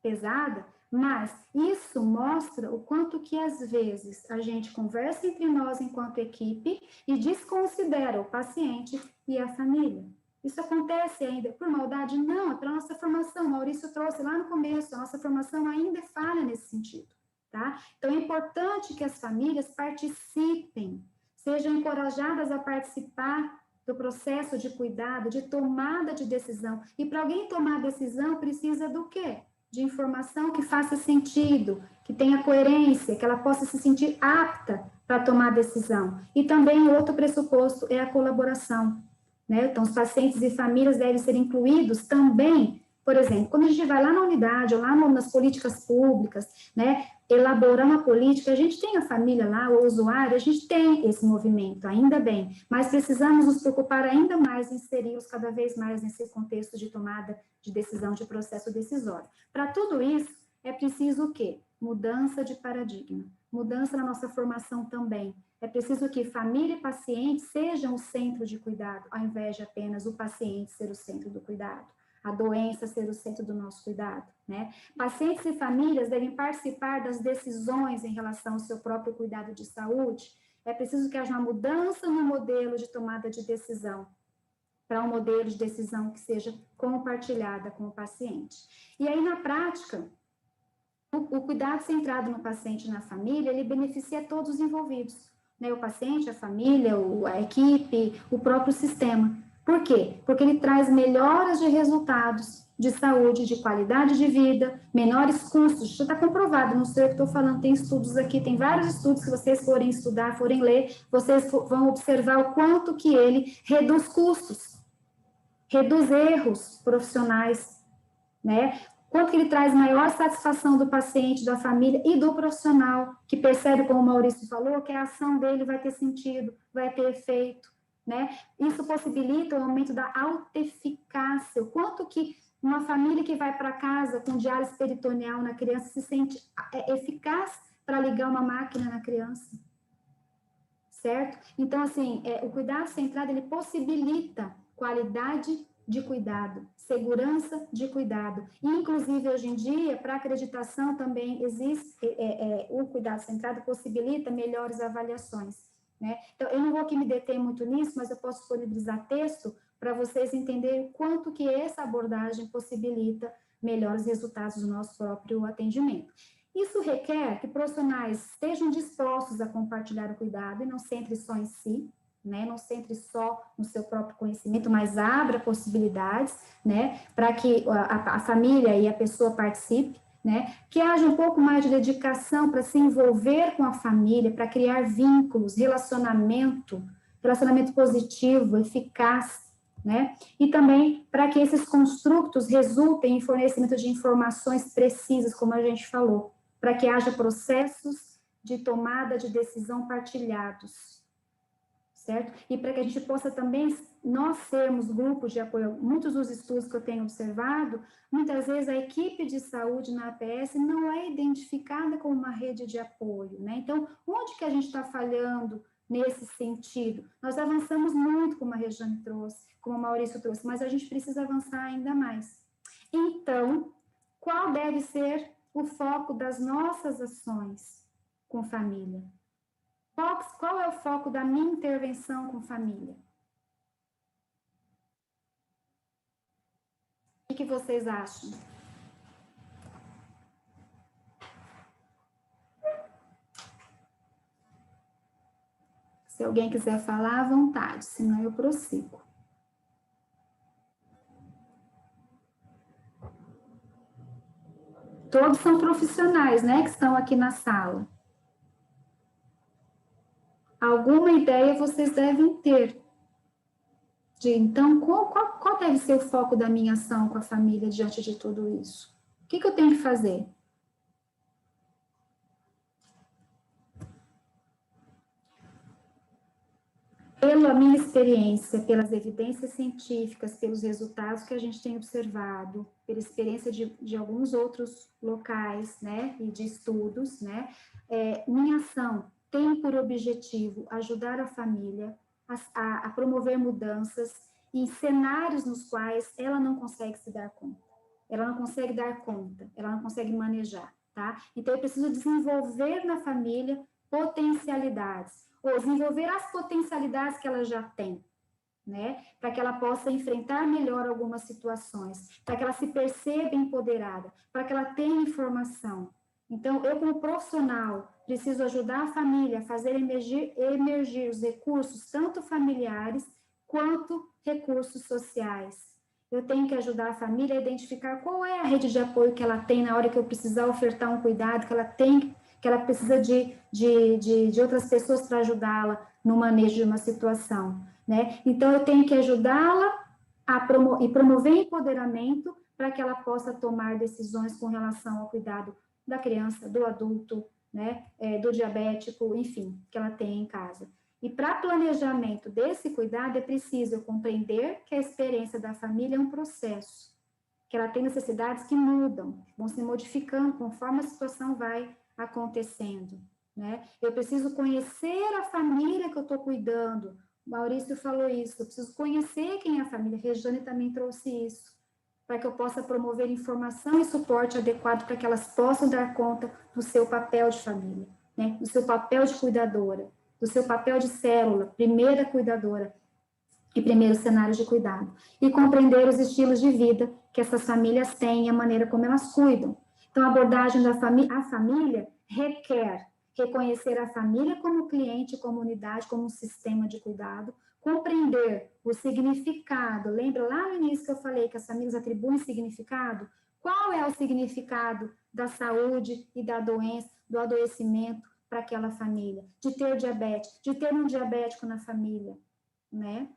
pesada, Mas isso mostra o quanto que, às vezes, a gente conversa entre nós enquanto equipe e desconsidera o paciente e a família. Isso acontece ainda por maldade? Não, é para a nossa formação. O Maurício trouxe lá no começo, a nossa formação ainda é falha nesse sentido, tá? Então, é importante que as famílias participem, sejam encorajadas a participar do processo de cuidado, de tomada de decisão. E para alguém tomar decisão, precisa do quê? De informação que faça sentido, que tenha coerência, que ela possa se sentir apta para tomar decisão. E também outro pressuposto é a colaboração, né? Então, os pacientes e famílias devem ser incluídos também, por exemplo, quando a gente vai lá na unidade, ou lá nas políticas públicas, né, elaborar uma política, a gente tem a família lá, o usuário, a gente tem esse movimento, ainda bem, mas precisamos nos preocupar ainda mais em inseri-los cada vez mais nesse contexto de tomada de decisão, de processo decisório. Para tudo isso, é preciso o quê? Mudança de paradigma, mudança na nossa formação também. É preciso que família e paciente sejam o centro de cuidado, ao invés de apenas o paciente ser o centro do cuidado, a doença ser o centro do nosso cuidado, né? Pacientes e famílias devem participar das decisões em relação ao seu próprio cuidado de saúde. É preciso que haja uma mudança no modelo de tomada de decisão, para um modelo de decisão que seja compartilhada com o paciente. E aí, na prática, o cuidado centrado no paciente e na família, ele beneficia todos os envolvidos, né? O paciente, a família, a equipe, o próprio sistema. Por quê? Porque ele traz melhoras de resultados de saúde, de qualidade de vida, menores custos. Já está comprovado, não sei o que estou falando, tem estudos aqui, tem vários estudos que vocês forem estudar, forem ler, vocês vão observar o quanto que ele reduz custos, reduz erros profissionais, né? Quanto que ele traz maior satisfação do paciente, da família e do profissional, que percebe, como o Maurício falou, que a ação dele vai ter sentido, vai ter efeito, né? Isso possibilita o aumento da autoeficácia, o quanto que uma família que vai para casa com diálise peritoneal na criança se sente eficaz para ligar uma máquina na criança, certo? Então, assim, o cuidado centrado, ele possibilita qualidade de cuidado, segurança de cuidado. E, inclusive, hoje em dia, para acreditação também existe, o cuidado centrado possibilita melhores avaliações, né? Então, eu não vou aqui me deter muito nisso, mas eu posso disponibilizar texto para vocês entenderem o quanto que essa abordagem possibilita melhores resultados do nosso próprio atendimento. Isso requer que profissionais estejam dispostos a compartilhar o cuidado e não centre só em si, né? Não centre só no seu próprio conhecimento, mas abra possibilidades, né? Para que a família e a pessoa participe, né? Que haja um pouco mais de dedicação para se envolver com a família, para criar vínculos, relacionamento positivo, eficaz, né? E também para que esses construtos resultem em fornecimento de informações precisas, como a gente falou, para que haja processos de tomada de decisão partilhados, certo? E para que a gente possa também, nós sermos grupos de apoio, muitos dos estudos que eu tenho observado, muitas vezes a equipe de saúde na APS não é identificada como uma rede de apoio, né? Então, onde que a gente está falhando nesse sentido? Nós avançamos muito, como a Regiane trouxe, como o Maurício trouxe, mas a gente precisa avançar ainda mais. Então, qual deve ser o foco das nossas ações com família? Qual é o foco da minha intervenção com família? O que vocês acham? Se alguém quiser falar, à vontade, senão eu prossigo. Todos são profissionais, né, que estão aqui na sala. Alguma ideia vocês devem ter. Então, qual deve ser o foco da minha ação com a família diante de tudo isso? O que eu tenho que fazer? Pela minha experiência, pelas evidências científicas, pelos resultados que a gente tem observado, pela experiência de alguns outros locais, né, e de estudos, né, minha ação tem por objetivo ajudar a família a promover mudanças em cenários nos quais ela não consegue se dar conta, ela não consegue dar conta, ela não consegue manejar. tá? Então, eu preciso desenvolver na família potencialidades, ou desenvolver as potencialidades que ela já tem, né? Para que ela possa enfrentar melhor algumas situações, para que ela se perceba empoderada, para que ela tenha informação. Então, eu como profissional preciso ajudar a família a fazer emergir os recursos, tanto familiares quanto recursos sociais. Eu tenho que ajudar a família a identificar qual é a rede de apoio que ela tem na hora que eu precisar ofertar um cuidado, que ela precisa de outras pessoas para ajudá-la no manejo de uma situação, né? Então, eu tenho que ajudá-la e promover empoderamento para que ela possa tomar decisões com relação ao cuidado da criança, do adulto, né? Do diabético, enfim, que ela tem em casa. E para planejamento desse cuidado, é preciso eu compreender que a experiência da família é um processo, que ela tem necessidades que mudam, vão se modificando conforme a situação vai acontecendo, né? Eu preciso conhecer a família que eu estou cuidando. O Maurício falou isso, eu preciso conhecer quem é a família. A Rejane também trouxe isso, para que eu possa promover informação e suporte adequado para que elas possam dar conta do seu papel de família, né? Do seu papel de cuidadora, do seu papel de célula, primeira cuidadora e primeiro cenário de cuidado. E compreender os estilos de vida que essas famílias têm e a maneira como elas cuidam. Então, a abordagem da família requer reconhecer a família como cliente, como unidade, como um sistema de cuidado, compreender o significado. Lembra lá no início que eu falei que as famílias atribuem significado? Qual é o significado da saúde e da doença, do adoecimento para aquela família? De ter diabetes, de ter um diabético na família, né?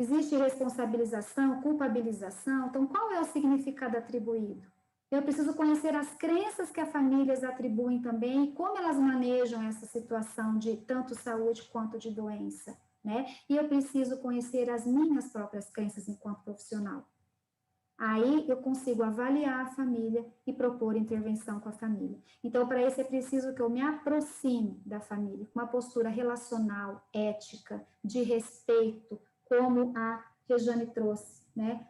Existe responsabilização, culpabilização. Então, qual é o significado atribuído? Eu preciso conhecer as crenças que as famílias atribuem também e como elas manejam essa situação de tanto saúde quanto de doença, né? E eu preciso conhecer as minhas próprias crenças enquanto profissional. Aí eu consigo avaliar a família e propor intervenção com a família. Então, para isso é preciso que eu me aproxime da família, com uma postura relacional, ética, de respeito, como a Rejane trouxe, né?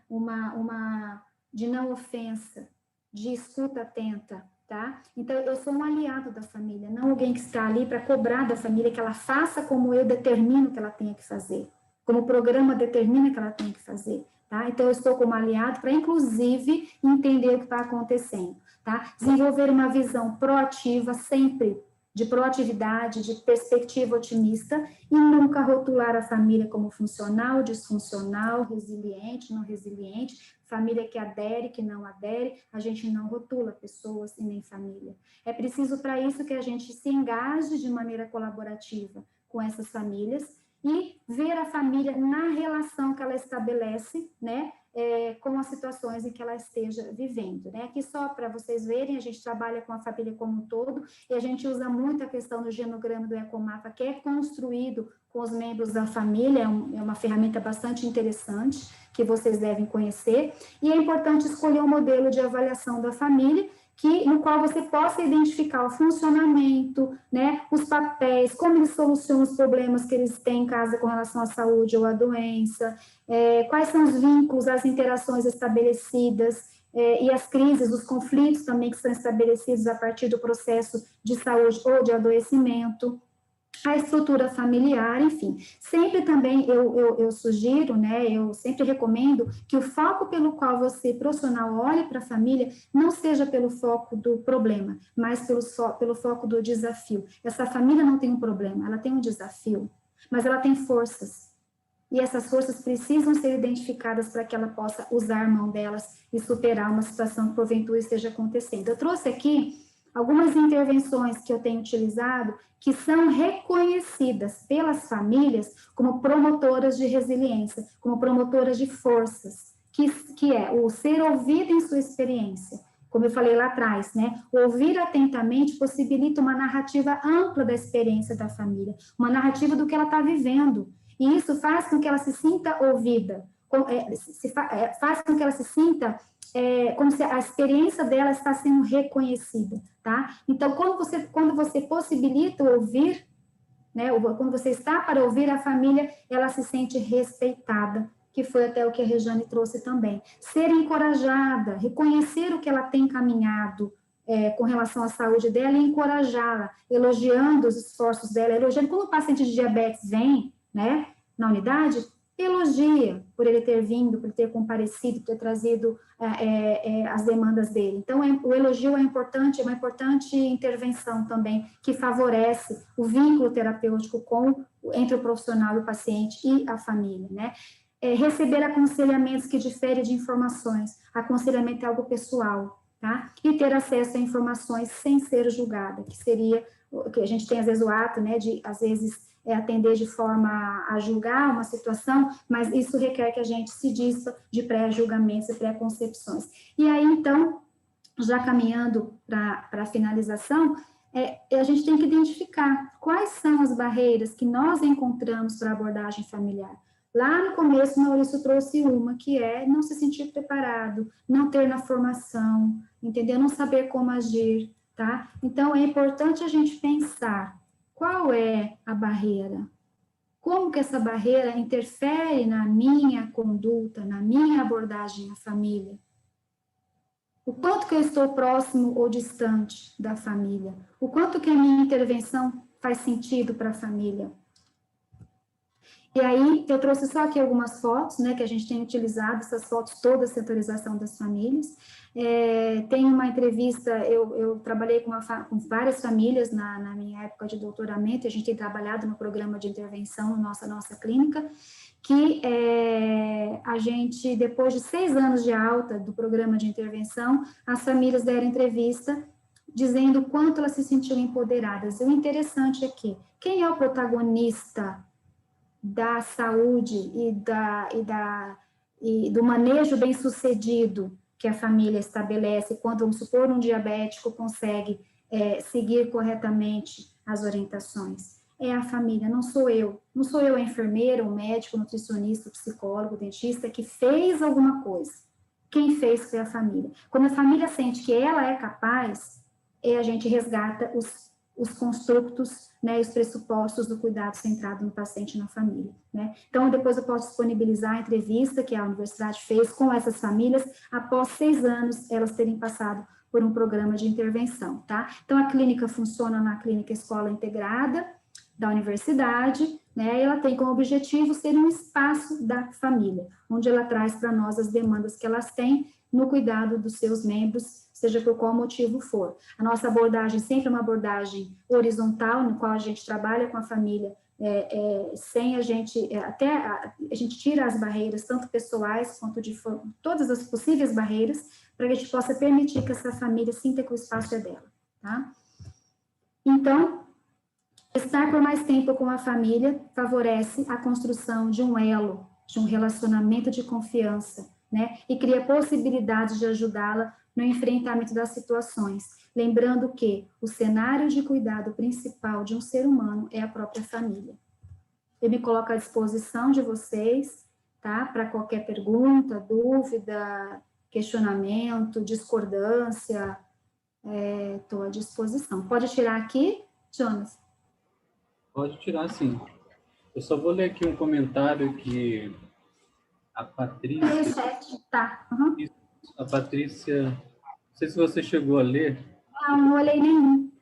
De não ofensa, de escuta atenta, tá? Então, eu sou um aliado da família, não alguém que está ali para cobrar da família que ela faça como eu determino que ela tenha que fazer, como o programa determina que ela tenha que fazer, tá? Então, eu estou como aliado para, inclusive, entender o que está acontecendo, tá? Desenvolver uma visão proativa, sempre de proatividade, de perspectiva otimista, e nunca rotular a família como funcional, disfuncional, resiliente, não resiliente, família que adere, que não adere, a gente não rotula pessoas e nem família. É preciso para isso que a gente se engaje de maneira colaborativa com essas famílias e ver a família na relação que ela estabelece, né, com as situações em que ela esteja vivendo, né? Aqui só para vocês verem, a gente trabalha com a família como um todo e a gente usa muito a questão do genograma do Ecomapa, que é construído com os membros da família, é uma ferramenta bastante interessante que vocês devem conhecer, e é importante escolher um modelo de avaliação da família no qual você possa identificar o funcionamento, né, os papéis, como eles solucionam os problemas que eles têm em casa com relação à saúde ou à doença, quais são os vínculos, as interações estabelecidas, e as crises, os conflitos também que são estabelecidos a partir do processo de saúde ou de adoecimento, a estrutura familiar, enfim. Sempre também eu sugiro, né, eu sempre recomendo que o foco pelo qual você, profissional, olhe para a família não seja pelo foco do problema, mas pelo foco do desafio. Essa família não tem um problema, ela tem um desafio, mas ela tem forças. E essas forças precisam ser identificadas para que ela possa usar a mão delas e superar uma situação que porventura esteja acontecendo. Eu trouxe aqui algumas intervenções que eu tenho utilizado que são reconhecidas pelas famílias como promotoras de resiliência, como promotoras de forças, que é o ser ouvido em sua experiência. Como eu falei lá atrás, né? O ouvir atentamente possibilita uma narrativa ampla da experiência da família, uma narrativa do que ela está vivendo. E isso faz com que ela se sinta ouvida, faz com que ela se sinta como se a experiência dela está sendo reconhecida, tá? Então, quando você possibilita o ouvir, né, quando você está para ouvir a família, ela se sente respeitada, que foi até o que a Rejane trouxe também. Ser encorajada, reconhecer o que ela tem caminhado, com relação à saúde dela e encorajá-la, elogiando os esforços dela, elogiando. Quando o paciente de diabetes vem, né, na unidade, elogia por ele ter vindo, por ter comparecido, por ter trazido as demandas dele. Então, o elogio é uma importante intervenção também, que favorece o vínculo terapêutico entre o profissional e o paciente e a família, né? Receber aconselhamentos que diferem de informações. Aconselhamento é algo pessoal, tá? E ter acesso a informações sem ser julgada, que seria, que a gente tem às vezes o ato, né, de às vezes atender de forma a julgar uma situação, mas isso requer que a gente se dispa de pré-julgamentos e pré-concepções. E aí, então, já caminhando para a finalização, a gente tem que identificar quais são as barreiras que nós encontramos para a abordagem familiar. Lá no começo, o Maurício trouxe uma, que é não se sentir preparado, não ter na formação, entendeu? Não saber como agir, tá? Então, é importante a gente pensar qual é a barreira, como que essa barreira interfere na minha conduta, na minha abordagem à família. O quanto que eu estou próximo ou distante da família, o quanto que a minha intervenção faz sentido para a família. E aí, eu trouxe só aqui algumas fotos, né, que a gente tem utilizado, essas fotos todas, setorização das famílias. Tem uma entrevista, eu trabalhei com várias famílias na minha época de doutoramento, a gente tem trabalhado no programa de intervenção na nossa clínica, que a gente, depois de 6 anos de alta do programa de intervenção, as famílias deram entrevista dizendo o quanto elas se sentiam empoderadas. E o interessante aqui, quem é o protagonista da saúde e do manejo bem-sucedido que a família estabelece, quando, vamos supor, um diabético consegue seguir corretamente as orientações? É a família, não sou eu. Não sou eu a enfermeira, o médico, o nutricionista, o psicólogo, o dentista, que fez alguma coisa. Quem fez foi a família. Quando a família sente que ela é capaz, a gente resgata os construtos, né, os pressupostos do cuidado centrado no paciente e na família, né? Então, depois eu posso disponibilizar a entrevista que a universidade fez com essas famílias, após 6 anos elas terem passado por um programa de intervenção, tá? Então, a clínica funciona na clínica Escola Integrada da universidade, né? Ela tem como objetivo ser um espaço da família, onde ela traz para nós as demandas que elas têm no cuidado dos seus membros, seja por qual motivo for. A nossa abordagem sempre é uma abordagem horizontal, no qual a gente trabalha com a família, sem a gente tira as barreiras, tanto pessoais quanto de todas as possíveis barreiras, para que a gente possa permitir que essa família sinta que o espaço é dela, tá? Então, estar por mais tempo com a família favorece a construção de um elo, de um relacionamento de confiança, né? E cria possibilidades de ajudá-la no enfrentamento das situações, lembrando que o cenário de cuidado principal de um ser humano é a própria família. Eu me coloco à disposição de vocês, tá? Para qualquer pergunta, dúvida, questionamento, discordância, estou à disposição. Pode tirar aqui, Jonas? Pode tirar, sim. Eu só vou ler aqui um comentário que a Patrícia... Tá. Uhum. A Patrícia, não sei se você chegou a ler. Não olhei nenhum.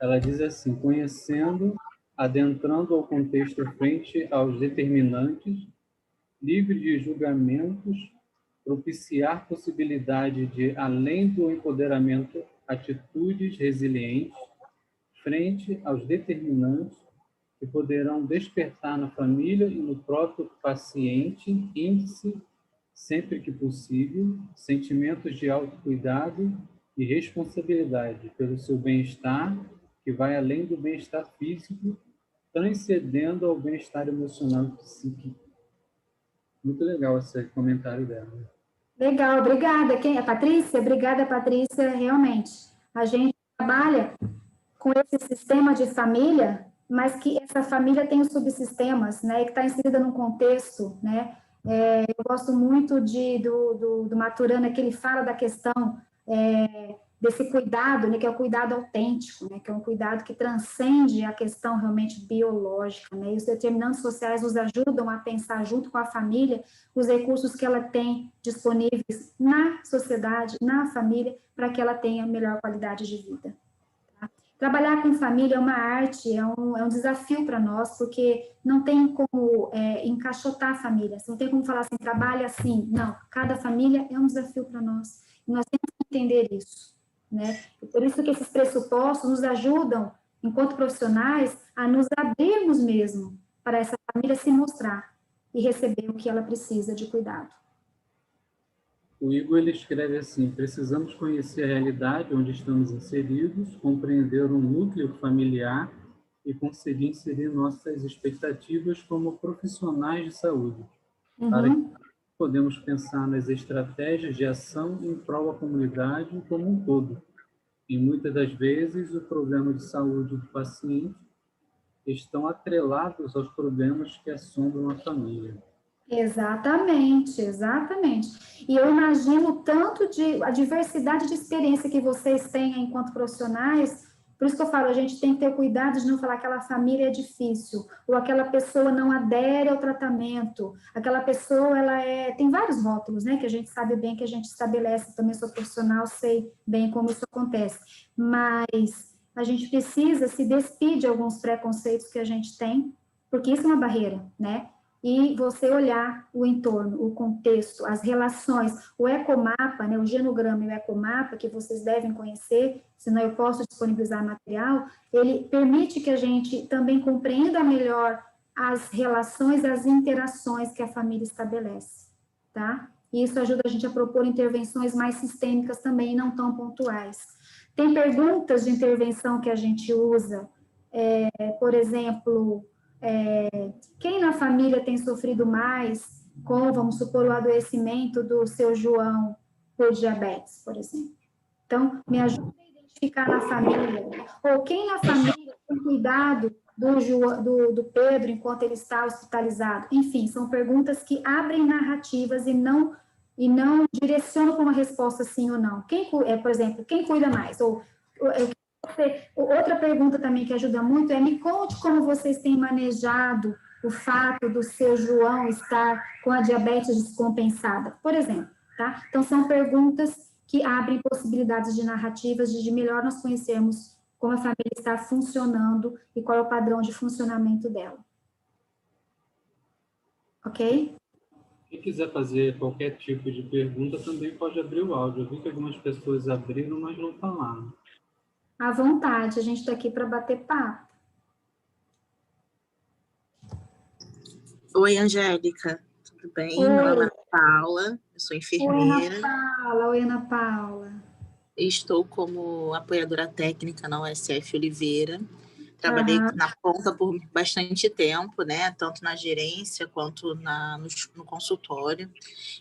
Ela diz assim: conhecendo, adentrando ao contexto frente aos determinantes, livre de julgamentos, propiciar possibilidade de, além do empoderamento, atitudes resilientes, frente aos determinantes que poderão despertar na família e no próprio paciente índice, sempre que possível, sentimentos de autocuidado e responsabilidade pelo seu bem-estar, que vai além do bem-estar físico, transcendendo ao bem-estar emocional e psíquico. Muito legal esse comentário dela. Legal, obrigada. Quem é Patrícia? Obrigada, Patrícia. Realmente, a gente trabalha com esse sistema de família, mas que essa família tem os subsistemas, né, e que está inserida num contexto, né? Eu gosto muito do Maturana, que ele fala da questão desse cuidado, né, que é o cuidado autêntico, né, que é um cuidado que transcende a questão realmente biológica, né, e os determinantes sociais nos ajudam a pensar junto com a família os recursos que ela tem disponíveis na sociedade, na família, para que ela tenha melhor qualidade de vida. Tá? Trabalhar com família é uma arte, é um desafio para nós, porque não tem como encaixotar a família, não tem como falar assim, trabalha assim, não, cada família é um desafio para nós, e nós temos que entender isso. Né? E por isso que esses pressupostos nos ajudam, enquanto profissionais, a nos abrirmos mesmo para essa família se mostrar e receber o que ela precisa de cuidado. O Igor ele escreve assim: precisamos conhecer a realidade onde estamos inseridos, compreender o núcleo familiar e conseguir inserir nossas expectativas como profissionais de saúde, para que podemos pensar nas estratégias de ação em prol da comunidade como um todo. E muitas das vezes o problema de saúde do paciente estão atrelados aos problemas que assombram a família. Exatamente, exatamente. E eu imagino tanto a diversidade de experiência que vocês têm enquanto profissionais. Por isso que eu falo, a gente tem que ter cuidado de não falar que aquela família é difícil, ou aquela pessoa não adere ao tratamento, aquela pessoa, tem vários rótulos, né, que a gente sabe bem, que a gente estabelece, também sou profissional, sei bem como isso acontece, mas a gente precisa se despir de alguns preconceitos que a gente tem, porque isso é uma barreira, né, e você olhar o entorno, o contexto, as relações, o ecomapa, né, o genograma e o ecomapa, que vocês devem conhecer, senão eu posso disponibilizar material, ele permite que a gente também compreenda melhor as relações, as interações que a família estabelece, tá? E isso ajuda a gente a propor intervenções mais sistêmicas também, não tão pontuais. Tem perguntas de intervenção que a gente usa, por exemplo, quem na família tem sofrido mais com, vamos supor, o adoecimento do seu João por diabetes, por exemplo. Então, me ajuda a identificar na família, ou quem na família tem cuidado do Pedro enquanto ele está hospitalizado. Enfim, são perguntas que abrem narrativas e não direcionam para uma resposta sim ou não. Por exemplo, quem cuida mais? Outra pergunta também que ajuda muito é: me conte como vocês têm manejado o fato do seu João estar com a diabetes descompensada, por exemplo, tá? Então, são perguntas que abrem possibilidades de narrativas de melhor nós conhecermos como a família está funcionando e qual é o padrão de funcionamento dela. Ok? Quem quiser fazer qualquer tipo de pergunta também pode abrir o áudio. Eu vi que algumas pessoas abriram, mas não falaram. À vontade, a gente está aqui para bater papo. Oi, Angélica, tudo bem? Oi. Meu nome é Ana Paula, eu sou enfermeira. Oi, Ana Paula. Estou como apoiadora técnica na USF Oliveira. Trabalhei na ponta por bastante tempo, né? Tanto na gerência quanto no consultório.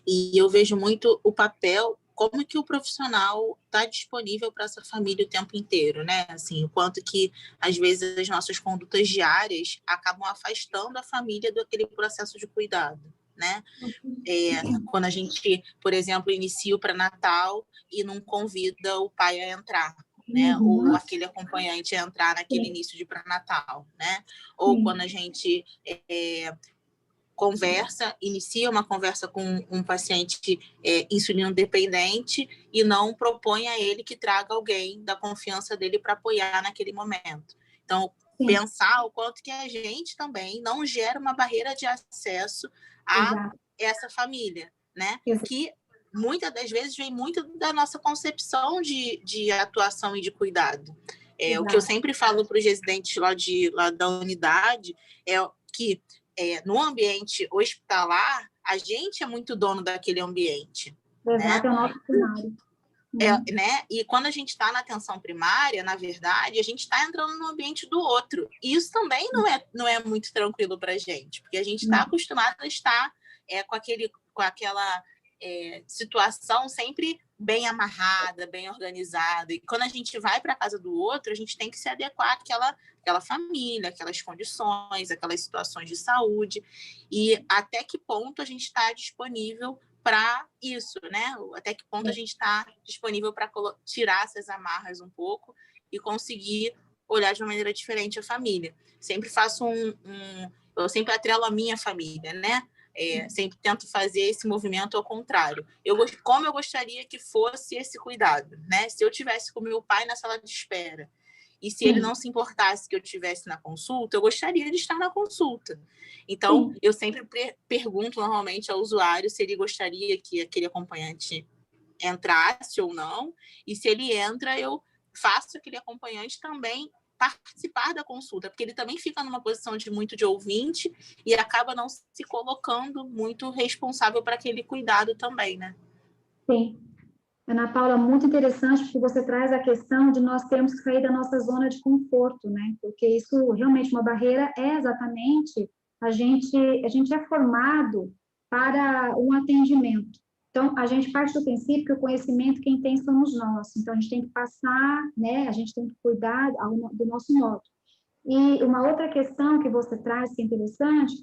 E eu vejo muito o papel, como que o profissional está disponível para essa família o tempo inteiro, né? Assim, o quanto que, às vezes, as nossas condutas diárias acabam afastando a família daquele processo de cuidado, né? Quando a gente, por exemplo, inicia o pré-natal e não convida o pai a entrar, né? Ou aquele acompanhante a entrar naquele início de pré-natal, né? Ou quando a gente inicia uma conversa com um paciente insulino dependente e não propõe a ele que traga alguém da confiança dele para apoiar naquele momento. Então, pensar o quanto que a gente também não gera uma barreira de acesso a essa família, né? Que muitas das vezes vem muito da nossa concepção de atuação e de cuidado. O que eu sempre falo para os residentes lá da unidade é que no ambiente hospitalar, a gente é muito dono daquele ambiente. Exato, né? É o nosso cenário. Né? E quando a gente está na atenção primária, na verdade, a gente está entrando no ambiente do outro. E isso também não é muito tranquilo para a gente, porque a gente está acostumado a estar com aquela situação sempre bem amarrada, bem organizada. E quando a gente vai para a casa do outro, a gente tem que se adequar àquela família, aquelas condições, aquelas situações de saúde. E até que ponto a gente está disponível para isso, né? Até que ponto a gente está disponível para tirar essas amarras um pouco e conseguir olhar de uma maneira diferente a família. Sempre faço eu sempre atrelo a minha família, né? Sempre tento fazer esse movimento ao contrário. Como eu gostaria que fosse esse cuidado, né? Se eu tivesse com meu pai na sala de espera e se ele não se importasse que eu estivesse na consulta, eu gostaria de estar na consulta. Então, eu sempre pergunto normalmente ao usuário se ele gostaria que aquele acompanhante entrasse ou não, e se ele entra, eu faço aquele acompanhante também participar da consulta, porque ele também fica numa posição de ouvinte e acaba não se colocando muito responsável para aquele cuidado também, né? Sim. Ana Paula, muito interessante, porque você traz a questão de nós termos que sair da nossa zona de conforto, né? Porque isso realmente uma barreira é exatamente a gente é formado para um atendimento. Então, a gente parte do princípio que o conhecimento quem tem somos nós. Então, a gente tem que passar, né? A gente tem que cuidar do nosso modo. E uma outra questão que você traz que é interessante,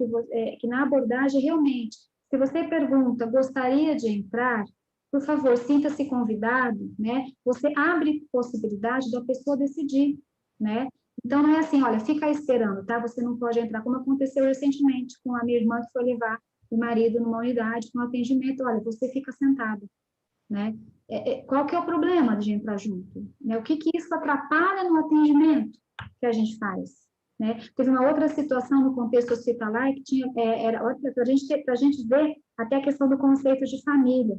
que na abordagem realmente, se você pergunta, gostaria de entrar? Por favor, sinta-se convidado, né? Você abre possibilidade da pessoa decidir, né? Então, não é assim, olha, fica esperando, tá? Você não pode entrar, como aconteceu recentemente com a minha irmã que foi levar o marido numa unidade com atendimento, olha, você fica sentado, né? Qual que é o problema de entrar junto? Né? O que isso atrapalha no atendimento que a gente faz? Né? Teve uma outra situação no contexto hospitalar que tinha, para a gente ver até a questão do conceito de família.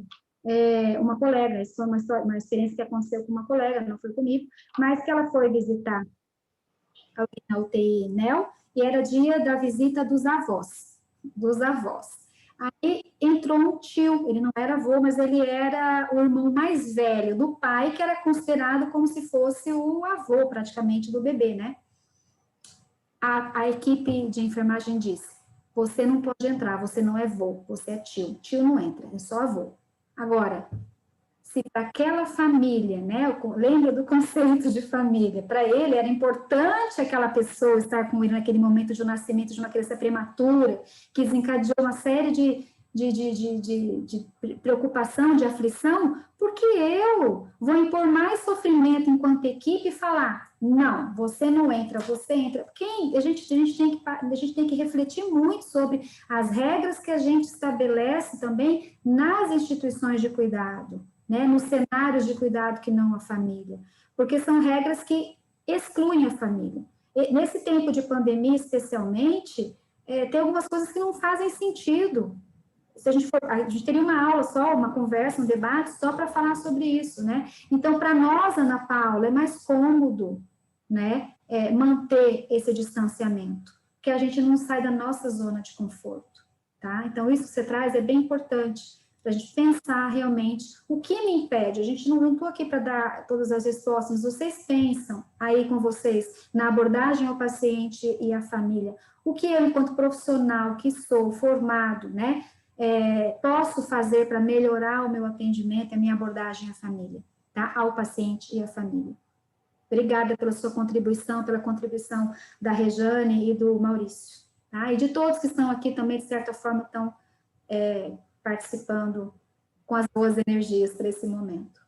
Uma colega, isso foi uma experiência que aconteceu com uma colega, não foi comigo, mas que ela foi visitar alguém na UTI NEL, e era dia da visita dos avós. Aí entrou um tio, ele não era avô, mas ele era o irmão mais velho do pai, que era considerado como se fosse o avô, praticamente, do bebê, né? A equipe de enfermagem disse, você não pode entrar, você não é avô, você é tio. Tio não entra, é só avô. Agora, se para aquela família, né, lembra do conceito de família, para ele era importante aquela pessoa estar com ele naquele momento de nascimento de uma criança prematura, que desencadeou uma série de preocupação, de aflição, porque eu vou impor mais sofrimento enquanto equipe e falar, não, você não entra, você entra. A gente tem que refletir muito sobre as regras que a gente estabelece também nas instituições de cuidado, né, nos cenários de cuidado que não a família, porque são regras que excluem a família. E, nesse tempo de pandemia, especialmente, tem algumas coisas que não fazem sentido. Se a gente teria uma aula só, uma conversa, um debate só para falar sobre isso, né? Então, para nós, Ana Paula, é mais cômodo, né, manter esse distanciamento, que a gente não sai da nossa zona de conforto, tá? Então, isso que você traz é bem importante, para a gente pensar realmente o que me impede. A gente não estou aqui para dar todas as respostas, vocês pensam aí com vocês, na abordagem ao paciente e à família, o que eu, enquanto profissional que sou formado, né, posso fazer para melhorar o meu atendimento, a minha abordagem à família, tá? Ao paciente e à família. Obrigada pela sua contribuição, pela contribuição da Rejane e do Maurício, tá? E de todos que estão aqui também, de certa forma, estão participando com as boas energias para esse momento.